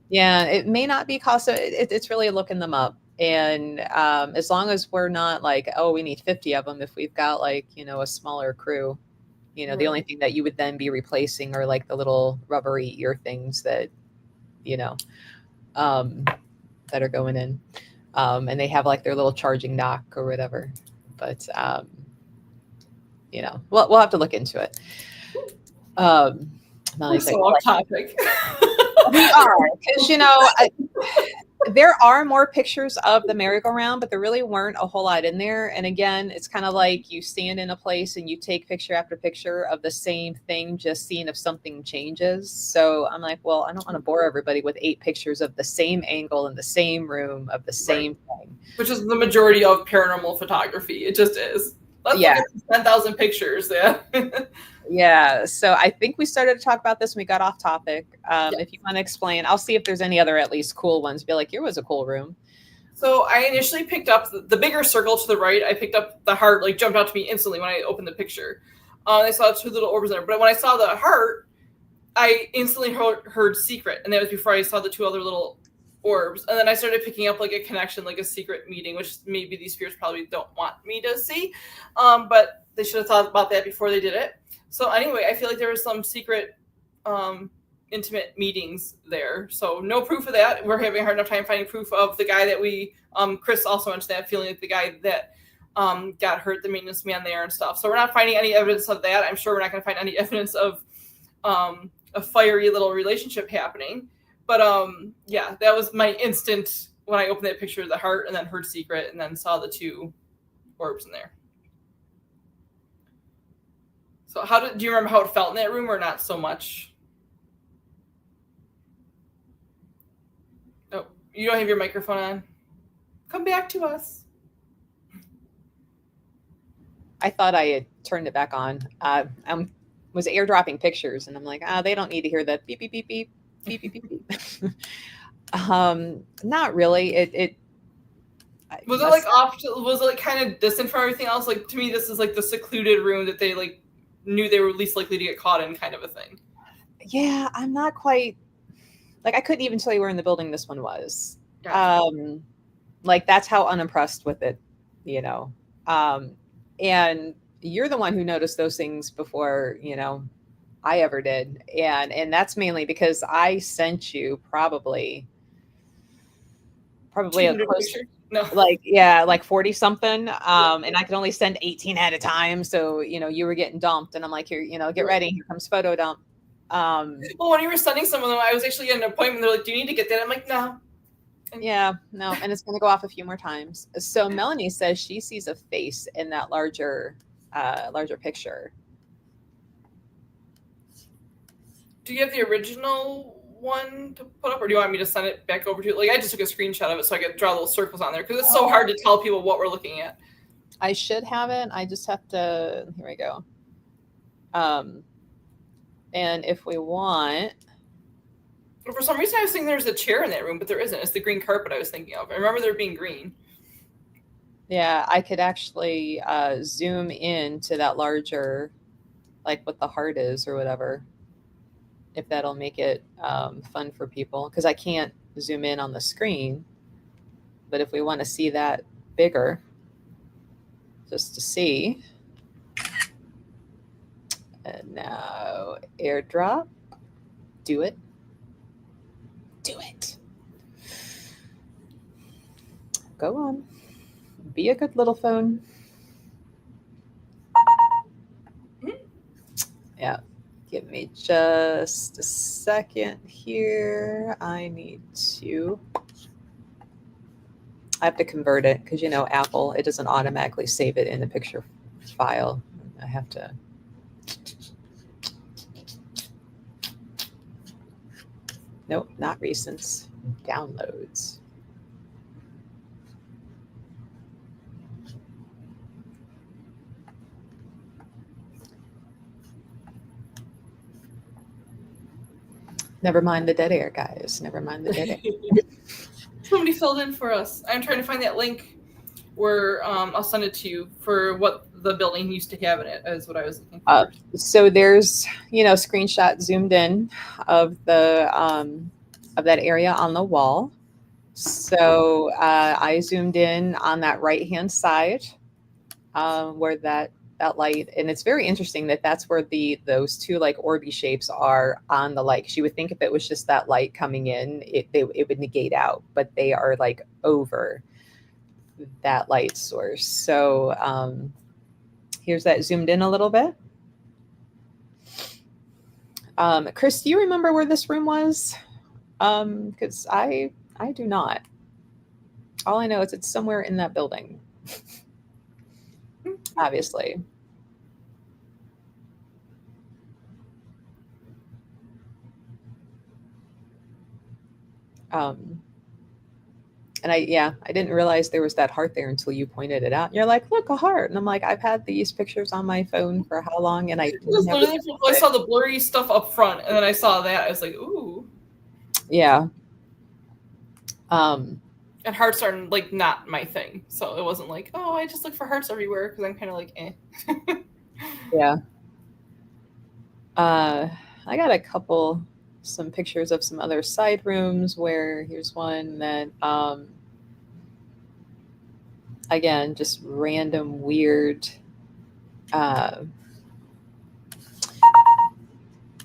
yeah, it may not be cost. It's really looking them up. And as long as we're not like, oh, we need 50 of them, if we've got like, you know, a smaller crew, you know, the only thing that you would then be replacing are like the little rubbery ear things that, you know, that are going in. And they have like their little charging dock or whatever. But, you know, we'll have to look into it. We're so off topic. We are, because, you know, there are more pictures of the merry-go-round, but there really weren't a whole lot in there. And again, it's kind of like you stand in a place and you take picture after picture of the same thing, just seeing if something changes. So I'm like, well, I don't want to bore everybody with 8 pictures of the same angle in the same room of the same thing. Which is the majority of paranormal photography. It just is. Let's look at 10,000 pictures. Yeah. Yeah. So I think we started to talk about this when we got off topic. If you want to explain, I'll see if there's any other at least cool ones. Be like, here was a cool room. So I initially picked up the bigger circle to the right. I picked up the heart, like jumped out to me instantly when I opened the picture. I saw 2 little orbs in there. But when I saw the heart, I instantly heard secret. And that was before I saw the 2 other little orbs. And then I started picking up like a connection, like a secret meeting, which maybe these spirits probably don't want me to see. But they should have thought about that before they did it. So anyway, I feel like there was some secret intimate meetings there. So no proof of that. We're having a hard enough time finding proof of the guy that we, Chris also mentioned that, feeling like the guy that got hurt, the maintenance man there and stuff. So we're not finding any evidence of that. I'm sure we're not going to find any evidence of a fiery little relationship happening. But yeah, that was my instant when I opened that picture of the heart and then heard secret and then saw the 2 orbs in there. So do you remember how it felt in that room or not so much? Oh, you don't have your microphone on? Come back to us. I thought I had turned it back on. I was airdropping pictures and I'm like, they don't need to hear that beep, beep, beep, beep, beep, beep, beep, beep. Not really. Was it like was it like kind of distant from everything else? Like to me, this is like the secluded room that they like knew they were least likely to get caught in, kind of a thing. Yeah, I'm not quite like, I couldn't even tell you where in the building this one was. Gotcha. Like that's how unimpressed with it, you know. And you're the one who noticed those things before, you know, I ever did. And that's mainly because I sent you probably a close, no, like 40 something. And I could only send 18 at a time. So, you know, you were getting dumped and I'm like, here, you know, get ready. Here comes photo dump. Well, when you were sending some of them, I was actually at an appointment. They're like, do you need to get that? I'm like, no. Yeah, no. And it's going to go off a few more times. So Melanie says she sees a face in that larger picture. Do you have the original one to put up, or do you want me to send it back over to you? Like, I just took a screenshot of it so I could draw little circles on there because it's so hard to tell people what we're looking at. I should have it. I just have to. Here we go. And if we want, for some reason, I was thinking there's a chair in that room, but there isn't. It's the green carpet I was thinking of. I remember there being green. Yeah, I could actually zoom in to that larger, like what the heart is or whatever, if that'll make it fun for people. Because I can't zoom in on the screen, but if we want to see that bigger, just to see. And now airdrop, do it. Do it. Go on. Be a good little phone. Yeah. Give me just a second here. I have to convert it because, Apple, it doesn't automatically save it in the picture file. I have to. Nope, not recents. Downloads. Never mind the dead air, guys. Never mind the dead air. Somebody filled in for us. I'm trying to find that link where I'll send it to you for what the building used to have in it, is what I was looking for. So there's, screenshot zoomed in of of that area on the wall. So I zoomed in on that right-hand side where that light, and it's very interesting that that's where those two like orby shapes are on the light. 'Cause you would think if it was just that light coming in, it would negate out, but they are like over that light source. So here's that zoomed in a little bit. Chris, do you remember where this room was? Because I do not. All I know is it's somewhere in that building. Obviously. And I didn't realize there was that heart there until you pointed it out. And you're like, look, a heart. And I'm like, I've had these pictures on my phone for how long? And I saw the blurry stuff up front, and then I saw that. I was like, ooh. Yeah. And hearts are like not my thing, so it wasn't like, oh, I just look for hearts everywhere because I'm kind of like, eh. Yeah. I got some pictures of some other side rooms where here's one that again, just random weird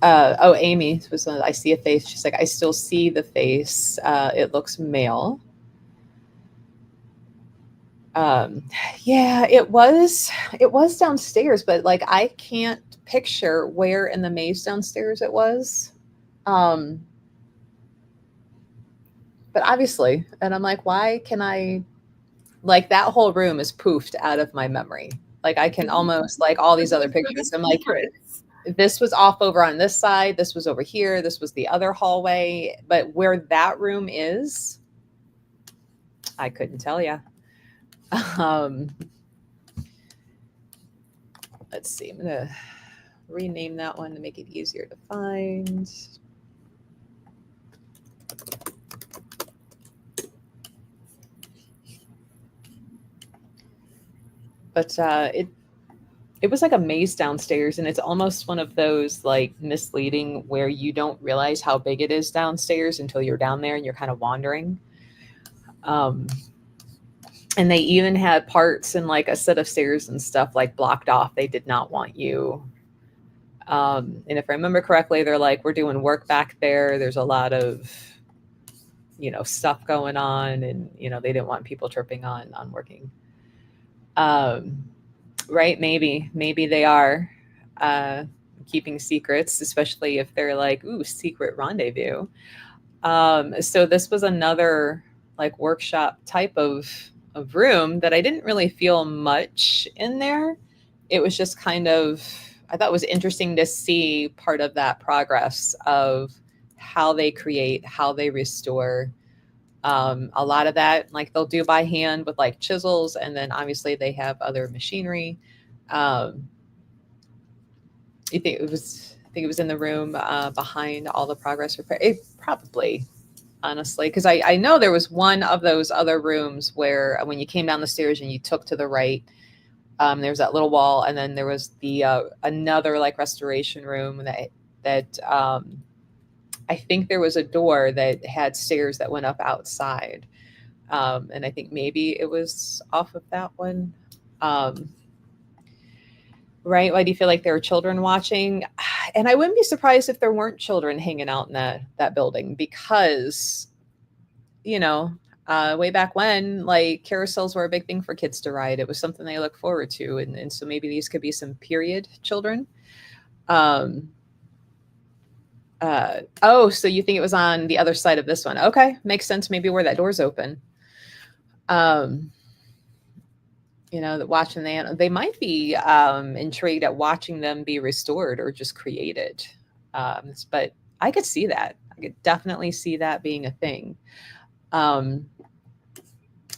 Amy was I see a face. She's like, I still see the face. It looks male. Yeah, it was downstairs, but like I can't picture where in the maze downstairs it was. But obviously, and I'm like, why can I, like, that whole room is poofed out of my memory. Like I can almost, like, all these other pictures, I'm like, this was off over on this side, this was over here, this was the other hallway, but where that room is, I couldn't tell you. Let's see, I'm gonna rename that one to make it easier to find. But it was like a maze downstairs, and it's almost one of those like misleading where you don't realize how big it is downstairs until you're down there and you're kind of wandering. And they even had parts in like a set of stairs and stuff like blocked off. They did not want you. And if I remember correctly, they're like, we're doing work back there. There's a lot of, stuff going on, and, they didn't want people tripping on working. Right. Maybe they are keeping secrets, especially if they're like, ooh, secret rendezvous. So this was another like workshop type of room that I didn't really feel much in there. It was just kind of, I thought it was interesting to see part of that progress of how they create, how they restore. A lot of that, like, they'll do by hand with like chisels, and then obviously they have other machinery. I think it was in the room behind all the progress repair. It probably, honestly, because I know there was one of those other rooms where when you came down the stairs and you took to the right, there was that little wall, and then there was the another like restoration room that I think there was a door that had stairs that went up outside. And I think maybe it was off of that one. Right? Why do you feel like there were children watching? And I wouldn't be surprised if there weren't children hanging out in that building, because, Way back when, like carousels were a big thing for kids to ride. It was something they look forward to, and so maybe these could be some period children. Um, oh, so you think it was on the other side of this one? Okay, makes sense. Maybe where that door's open. Um, that watching they might be intrigued at watching them be restored or just created. But I could see that. I could definitely see that being a thing. Um,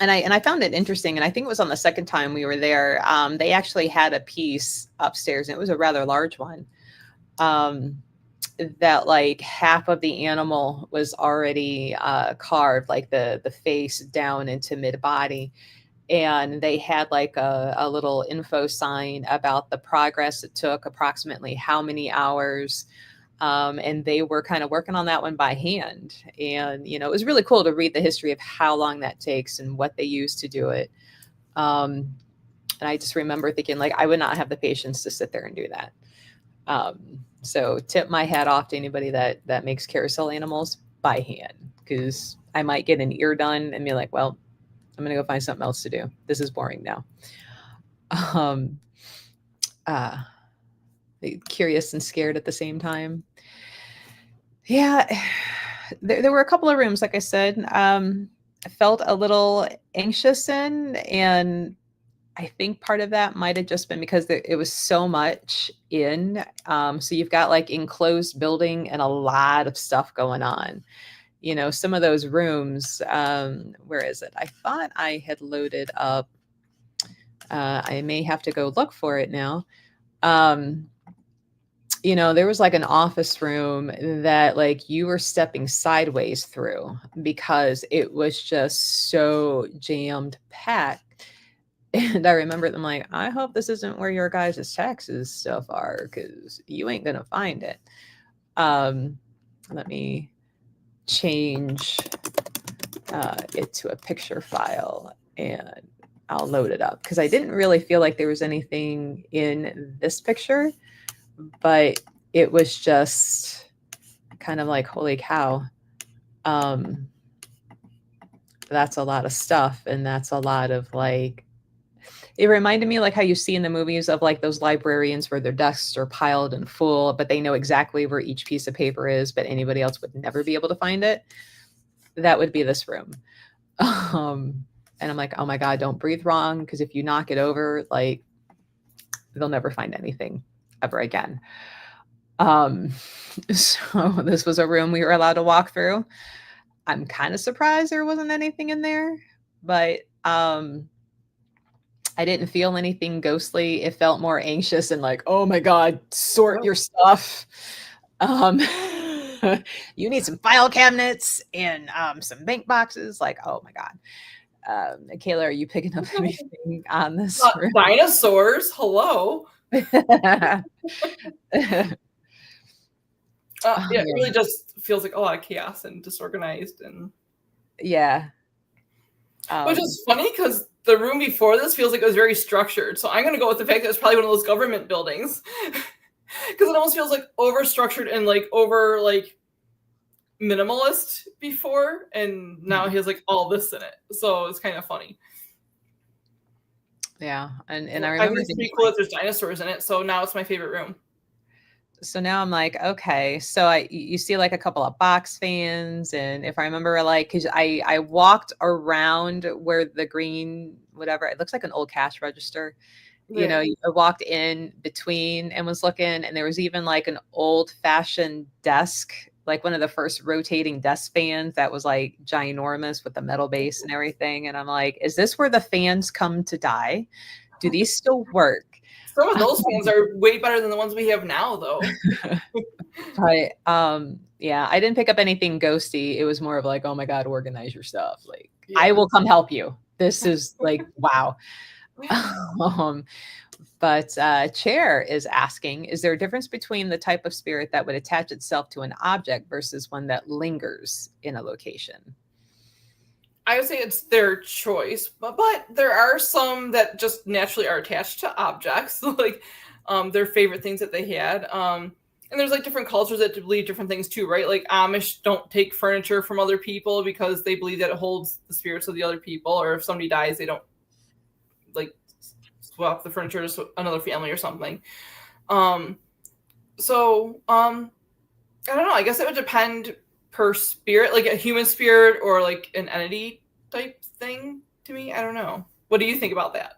and I found it interesting, and I think it was on the second time we were there. They actually had a piece upstairs, and it was a rather large one. That like half of the animal was already carved, like the face down into mid body, and they had like a little info sign about the progress it took, approximately how many hours. And they were kind of working on that one by hand. And, it was really cool to read the history of how long that takes and what they used to do it. And I just remember thinking, like, I would not have the patience to sit there and do that. So tip my hat off to anybody that makes carousel animals by hand, because I might get an ear done and be like, well, I'm going to go find something else to do. This is boring now. Curious and scared at the same time. Yeah, there were a couple of rooms, like I said, I felt a little anxious in, and I think part of that might have just been because it was so much in. So you've got like enclosed building and a lot of stuff going on. Some of those rooms, where is it? I thought I had loaded up. I may have to go look for it now. There was like an office room that like you were stepping sideways through because it was just so jammed packed. And I remember them like, I hope this isn't where your guys' taxes stuff are, because you ain't gonna find it. Let me change it to a picture file and I'll load it up, because I didn't really feel like there was anything in this picture, but it was just kind of like, holy cow. That's a lot of stuff, and that's a lot of like, it reminded me like how you see in the movies of like those librarians where their desks are piled and full, but they know exactly where each piece of paper is, but anybody else would never be able to find it. That would be this room. And I'm like, oh my God, don't breathe wrong, because if you knock it over, like, they'll never find anything ever again. So this was a room we were allowed to walk through. I'm kind of surprised there wasn't anything in there, but I didn't feel anything ghostly. It felt more anxious and like, oh my God, sort your stuff. You need some file cabinets and some bank boxes. Like, oh my God. Kayla, are you picking up anything on this? Dinosaurs. Hello. Yeah, it really just feels like a lot of chaos and disorganized, and yeah. Which is funny because the room before this feels like it was very structured. So I'm going to go with the fact that it's probably one of those government buildings, because it almost feels like over structured and like over like minimalist before, and now he has like all this in it. So it's kind of funny. Yeah, and I remember it's pretty cool that there's dinosaurs in it. So now it's my favorite room. So now I'm like, okay, so you see like a couple of box fans, and if I remember, like, because I walked around where the green whatever, it looks like an old cash register. Yeah. I walked in between and was looking, and there was even like an old fashioned desk, like one of the first rotating desk fans that was like ginormous with the metal base and everything. And I'm like, is this where the fans come to die? Do these still work? Some of those fans are way better than the ones we have now, though. But yeah, I didn't pick up anything ghosty. It was more of like, oh my God, organize your stuff. Like, yeah. I will come help you. This is like, wow. But Chair is asking, is there a difference between the type of spirit that would attach itself to an object versus one that lingers in a location? I would say it's their choice, but there are some that just naturally are attached to objects, like their favorite things that they had. And there's like different cultures that believe different things too, right? Like Amish don't take furniture from other people because they believe that it holds the spirits of the other people, or if somebody dies, they don't like swap the furniture to another family or something. So I don't know. I guess it would depend per spirit, like a human spirit or like an entity type thing to me. I don't know. What do you think about that?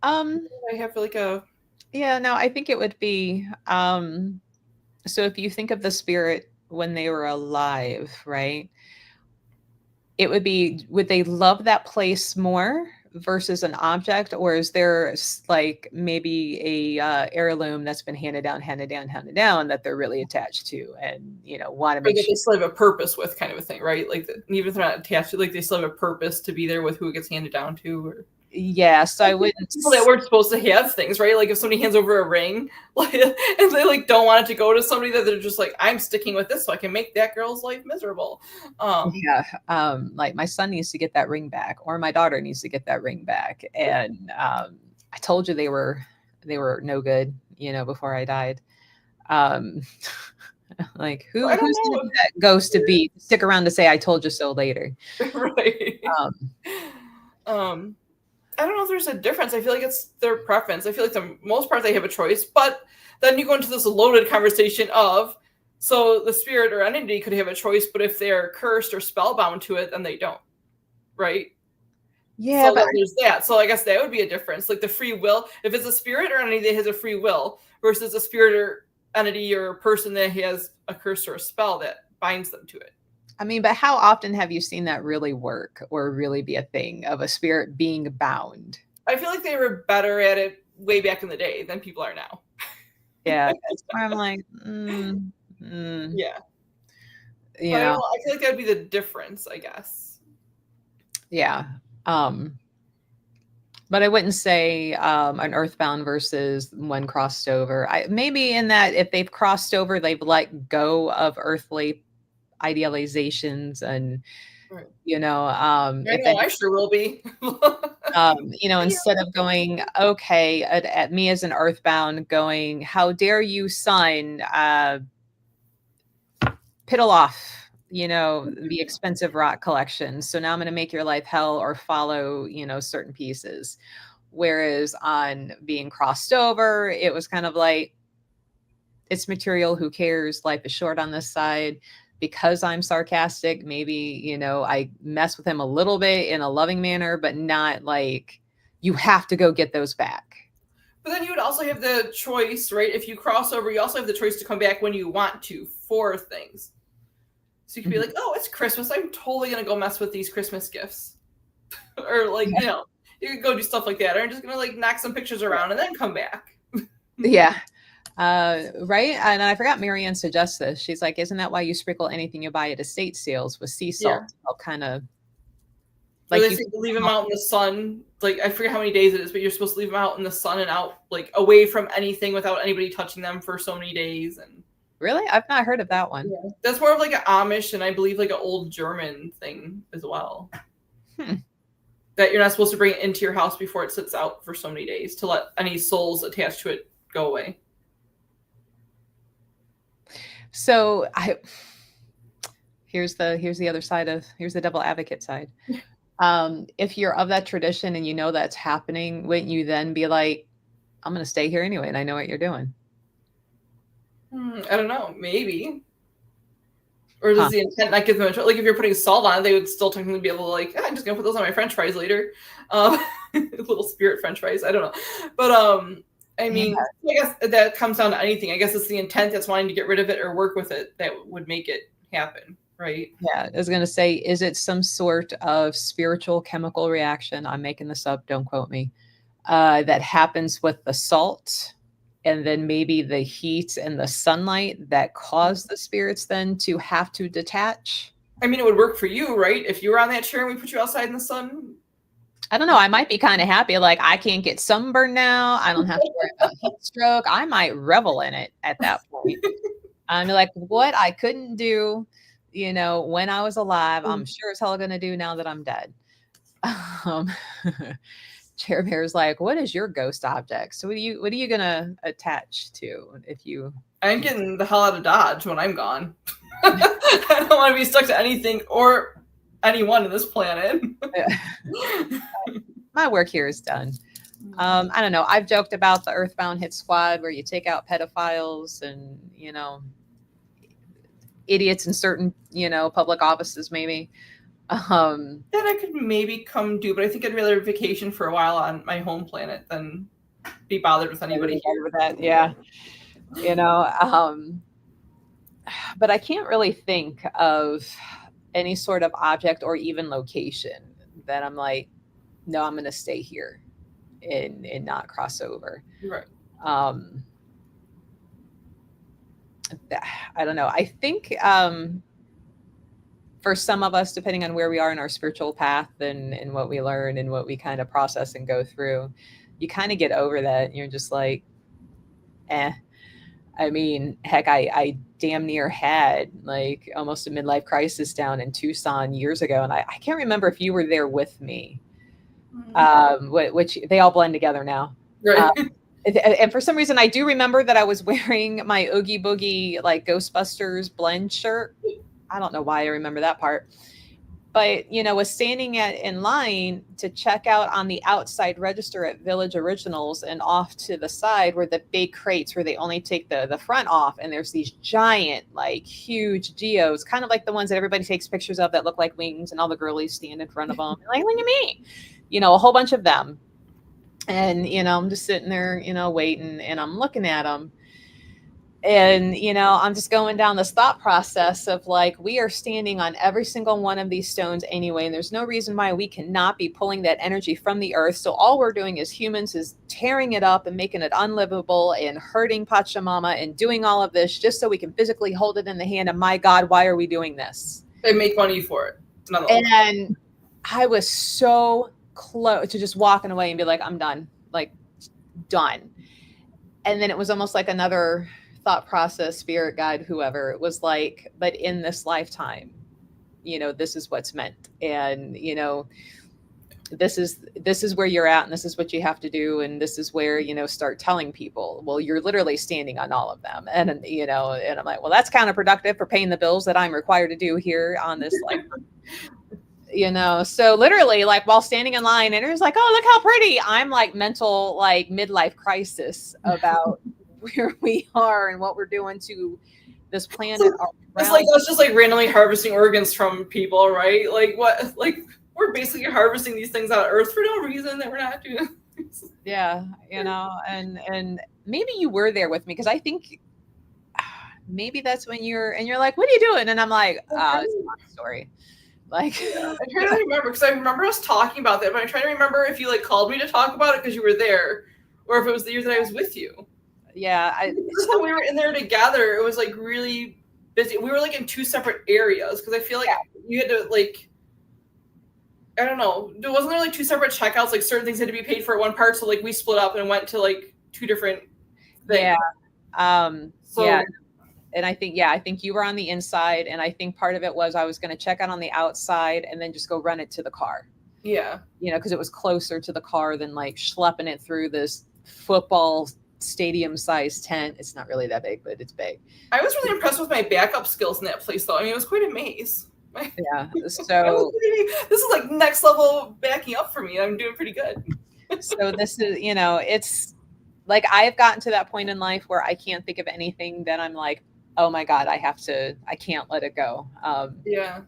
I have like a Yeah, no, I think it would be so if you think of the spirit when they were alive, right? It would be, would they love that place more versus an object, or is there like maybe a heirloom that's been handed down that they're really attached to, and want to or make that sure. they still have a purpose with, kind of a thing, right? Like even if they're not attached to, like they still have a purpose to be there with who it gets handed down to. Or Yeah, so I wouldn't. People that weren't supposed to have things, right? Like if somebody hands over a ring, like, and they like don't want it to go to somebody, that they're just like, I'm sticking with this so I can make that girl's life miserable. Yeah, like my son needs to get that ring back, or my daughter needs to get that ring back, and I told you they were no good, before I died. Um, like I who's don't gonna know. be that ghost to be stick around to say I told you so later? Right. I don't know if there's a difference. I feel like it's their preference. I feel like the most part they have a choice, but then you go into this loaded conversation of, so the spirit or entity could have a choice, but if they're cursed or spellbound to it, then they don't, right? Yeah, So but then there's that. So I guess that would be a difference, like the free will. If it's a spirit or entity that has a free will versus a spirit or entity or person that has a curse or a spell that binds them to it. I mean, but how often have you seen that really work or really be a thing of a spirit being bound? I feel like they were better at it way back in the day than people are now. Yeah, that's where I'm like, Yeah. you But I don't know, know. I feel like that would be the difference, I guess. yeah. But I wouldn't say an earthbound versus one crossed over. Maybe in that if they've crossed over, they've let go of earthly idealizations, and Right. I if know, any, I sure will be. instead of going, okay, at me as an earthbound, going, how dare you, son, piddle off, the expensive rock collection. So now I'm going to make your life hell or follow, certain pieces. Whereas on being crossed over, it was kind of like, it's material. Who cares? Life is short on this side. Because I'm sarcastic, maybe, I mess with him a little bit in a loving manner, but not like, you have to go get those back. But then you would also have the choice, right? If you cross over, you also have the choice to come back when you want to for things. So you could be like, oh, it's Christmas. I'm totally going to go mess with these Christmas gifts. Or like, you could go do stuff like that. Or I'm just going to like knock some pictures around and then come back. Yeah. Right. And I forgot Marianne suggests this. She's like, isn't that why you sprinkle anything you buy at estate sales with sea salt? Yeah. Kind of Like, like they say leave them out in the sun. Like, I forget how many days it is, but you're supposed to leave them out in the sun and out, like, away from anything without anybody touching them for so many days. And really, I've not heard of that one. yeah. That's more of like an Amish and I believe like an old German thing as well. That you're not supposed to bring it into your house before it sits out for so many days to let any souls attached to it go away. So here's the other side here's the devil advocate side. If you're of that tradition and that's happening, wouldn't you then be like, I'm going to stay here anyway, and I know what you're doing? I don't know, maybe. Or does the intent not give them a choice? Like if you're putting salt on it, they would still technically be able to like, I'm just gonna put those on my French fries later. Little spirit French fries. I don't know. But I mean, I guess that comes down to anything. I guess it's the intent that's wanting to get rid of it or work with it that would make it happen, right? Yeah, I was going to say, is it some sort of spiritual chemical reaction? I'm making this up, don't quote me. That happens with the salt, and then maybe the heat and the sunlight that cause the spirits then to have to detach? I mean, it would work for you, right? If you were on that chair and we put you outside in the sun. I don't know. I might be kind of happy. Like, I can't get sunburned now. I don't have to worry about heat stroke. I might revel in it at that point. I'm like, what I couldn't do, when I was alive, I'm sure as hell going to do now that I'm dead. Chair Bear's like, what is your ghost object? So what are you gonna attach to if you I'm getting the hell out of Dodge when I'm gone. I don't want to be stuck to anything or anyone in this planet. My work here is done. I don't know. I've joked about the Earthbound Hit Squad where you take out pedophiles and, idiots in certain, public offices, maybe. That I could maybe come do, but I think I'd rather vacation for a while on my home planet than be bothered with anybody here. With that, yeah. But I can't really think of any sort of object or even location that I'm like, no, I'm going to stay here and not cross over. Right. I don't know. I think for some of us, depending on where we are in our spiritual path and what we learn and what we kind of process and go through, you kind of get over that. And you're just like, I mean, heck, I damn near had like almost a midlife crisis down in Tucson years ago. And I can't remember if you were there with me, which they all blend together now. Right. And for some reason, I do remember that I was wearing my Oogie Boogie like Ghostbusters blend shirt. I don't know why I remember that part. But, was standing in line to check out on the outside register at Village Originals, and off to the side were the big crates where they only take the front off. And there's these giant, like huge geos, kind of like the ones that everybody takes pictures of that look like wings, and all the girlies stand in front of them. Like, look at me, a whole bunch of them. And, I'm just sitting there, waiting, and I'm looking at them. And, I'm just going down this thought process of like, we are standing on every single one of these stones anyway, and there's no reason why we cannot be pulling that energy from the earth. So all we're doing as humans is tearing it up and making it unlivable and hurting Pachamama and doing all of this just so we can physically hold it in the hand. And my God, why are we doing this? They make money for it. And I was so close to just walking away and be like, I'm done, like done. And then it was almost like another thought process, spirit guide, whoever, it was like, but in this lifetime, this is what's meant. And, this is where you're at, and this is what you have to do. And this is where, start telling people, well, you're literally standing on all of them. And, and I'm like, well, that's counterproductive for paying the bills that I'm required to do here on this, like, so literally like while standing in line, and it was like, oh, look how pretty. I'm like mental, like midlife crisis about where we are and what we're doing to this planet. It's like us just like randomly harvesting organs from people, right? Like what? Like we're basically harvesting these things out of Earth for no reason that we're not doing. Yeah, and maybe you were there with me, because I think maybe that's when you're like, what are you doing? And I'm like, it's a long story. Like, yeah, I'm trying to remember, because I remember us talking about that, but I'm trying to remember if you like called me to talk about it because you were there, or if it was the year that I was with you. Yeah, when we were in there together, it was like really busy. We were like in two separate areas, because I feel like you had to like, I don't know, wasn't there like two separate checkouts? Like certain things had to be paid for at one part, so like we split up and went to like two different things. Yeah. Yeah. And I think you were on the inside, and I think part of it was I was going to check out on the outside and then just go run it to the car. Yeah. Because it was closer to the car than like schlepping it through this football stadium sized tent. It's not really that big, but it's big. I was really impressed with my backup skills in that place, though. I mean, it was quite a maze. Yeah. So this is like next level backing up for me. I'm doing pretty good. So this is, it's like I've gotten to that point in life where I can't think of anything that I'm like, oh my God, I can't let it go. Yeah.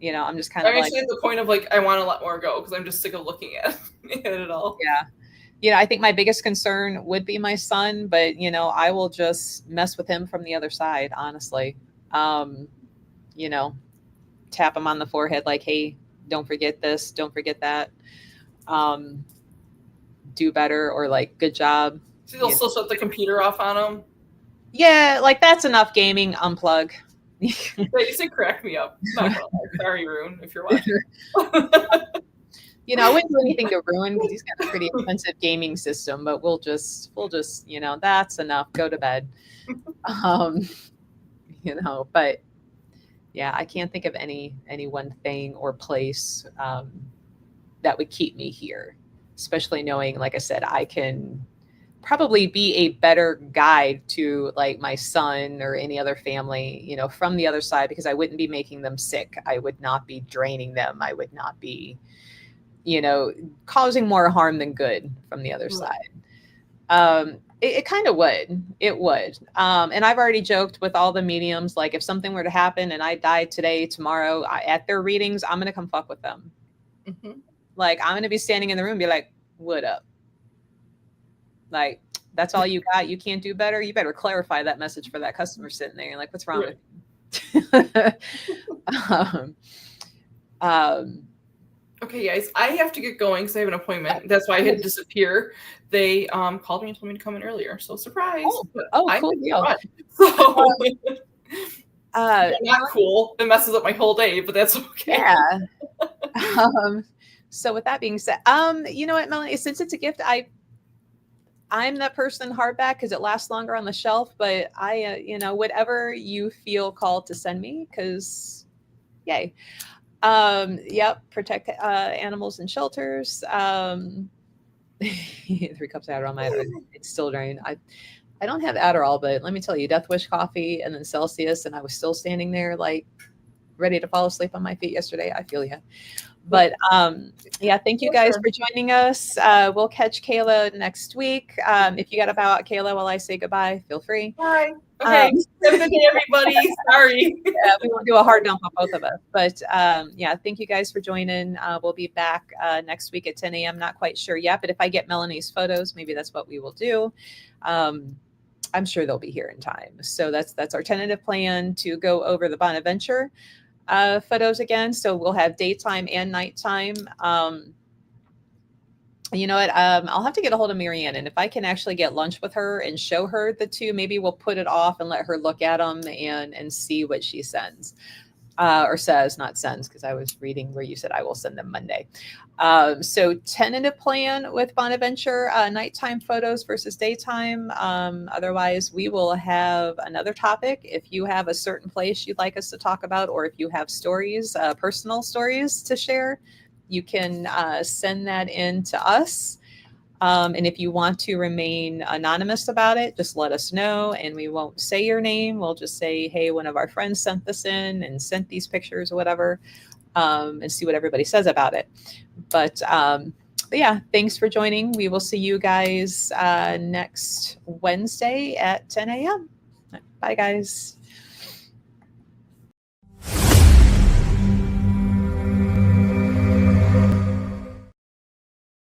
I'm just kind of actually at the point of like, I want to let more go, because I'm just sick of looking at it all. Yeah. I think my biggest concern would be my son, but I will just mess with him from the other side, honestly. Tap him on the forehead like, hey, don't forget this, don't forget that. Do better, or like, good job. So you'll still shut the computer off on him? Yeah, like that's enough gaming, unplug. Wait, you said crack me up. Sorry, Rune, if you're watching. I wouldn't do anything to ruin, because he's got a pretty expensive gaming system, but we'll just, that's enough. Go to bed. But yeah, I can't think of any one thing or place that would keep me here. especially knowing, like I said, I can probably be a better guide to like my son or any other family, you know, from the other side, because I wouldn't be making them sick. I would not be draining them. I would not be, you know, causing more harm than good from the other side. It kind of would. It would. And I've already joked with all the mediums, like if something were to happen and I died today, tomorrow at their readings, I'm going to come fuck with them. Mm-hmm. Like I'm going to be standing in the room and be like, what up? Like, that's all you got? You can't do better? You better clarify that message for that customer sitting there. You're like, what's wrong with you? Okay, guys, I have to get going because I have an appointment. That's why I had to disappear. They called me and told me to come in earlier. So surprise. Cool deal. So, not cool. It messes up my whole day, but that's okay. Yeah. So with that being said, you know what, Melanie, since it's a gift, I'm that person hardback because it lasts longer on the shelf, but I, you know, whatever you feel called to send me, because yay. Yep. Protect animals in shelters. 3 cups of Adderall. It's still drained. I don't have Adderall, but let me tell you, Death Wish coffee and then Celsius, and I was still standing there like ready to fall asleep on my feet yesterday. I feel you. But yeah, thank you guys for joining us. We'll catch Kayla next week. If you got to bow out, Kayla, while I say goodbye, feel free. Bye. Okay. Have a good day, everybody. Sorry. Yeah, we won't do a hard dump on both of us. But yeah, thank you guys for joining. We'll be back next week at 10 a.m. Not quite sure yet, but if I get Melanie's photos, maybe that's what we will do. I'm sure they'll be here in time. So that's our tentative plan, to go over the Bonaventure photos again. So we'll have daytime and nighttime. You know what? I'll have to get a hold of Marianne, and if I can actually get lunch with her and show her the two, maybe we'll put it off and let her look at them and see what she sends. Or says, not sends, because I was reading where you said I will send them Monday. So tentative plan with Bonaventure, nighttime photos versus daytime. Otherwise, we will have another topic. If you have a certain place you'd like us to talk about, or if you have stories, personal stories to share, you can send that in to us. And if you want to remain anonymous about it, just let us know, and we won't say your name. We'll just say, hey, one of our friends sent this in and sent these pictures or whatever, and see what everybody says about it. But yeah, thanks for joining. We will see you guys next Wednesday at 10 a.m. Bye, guys.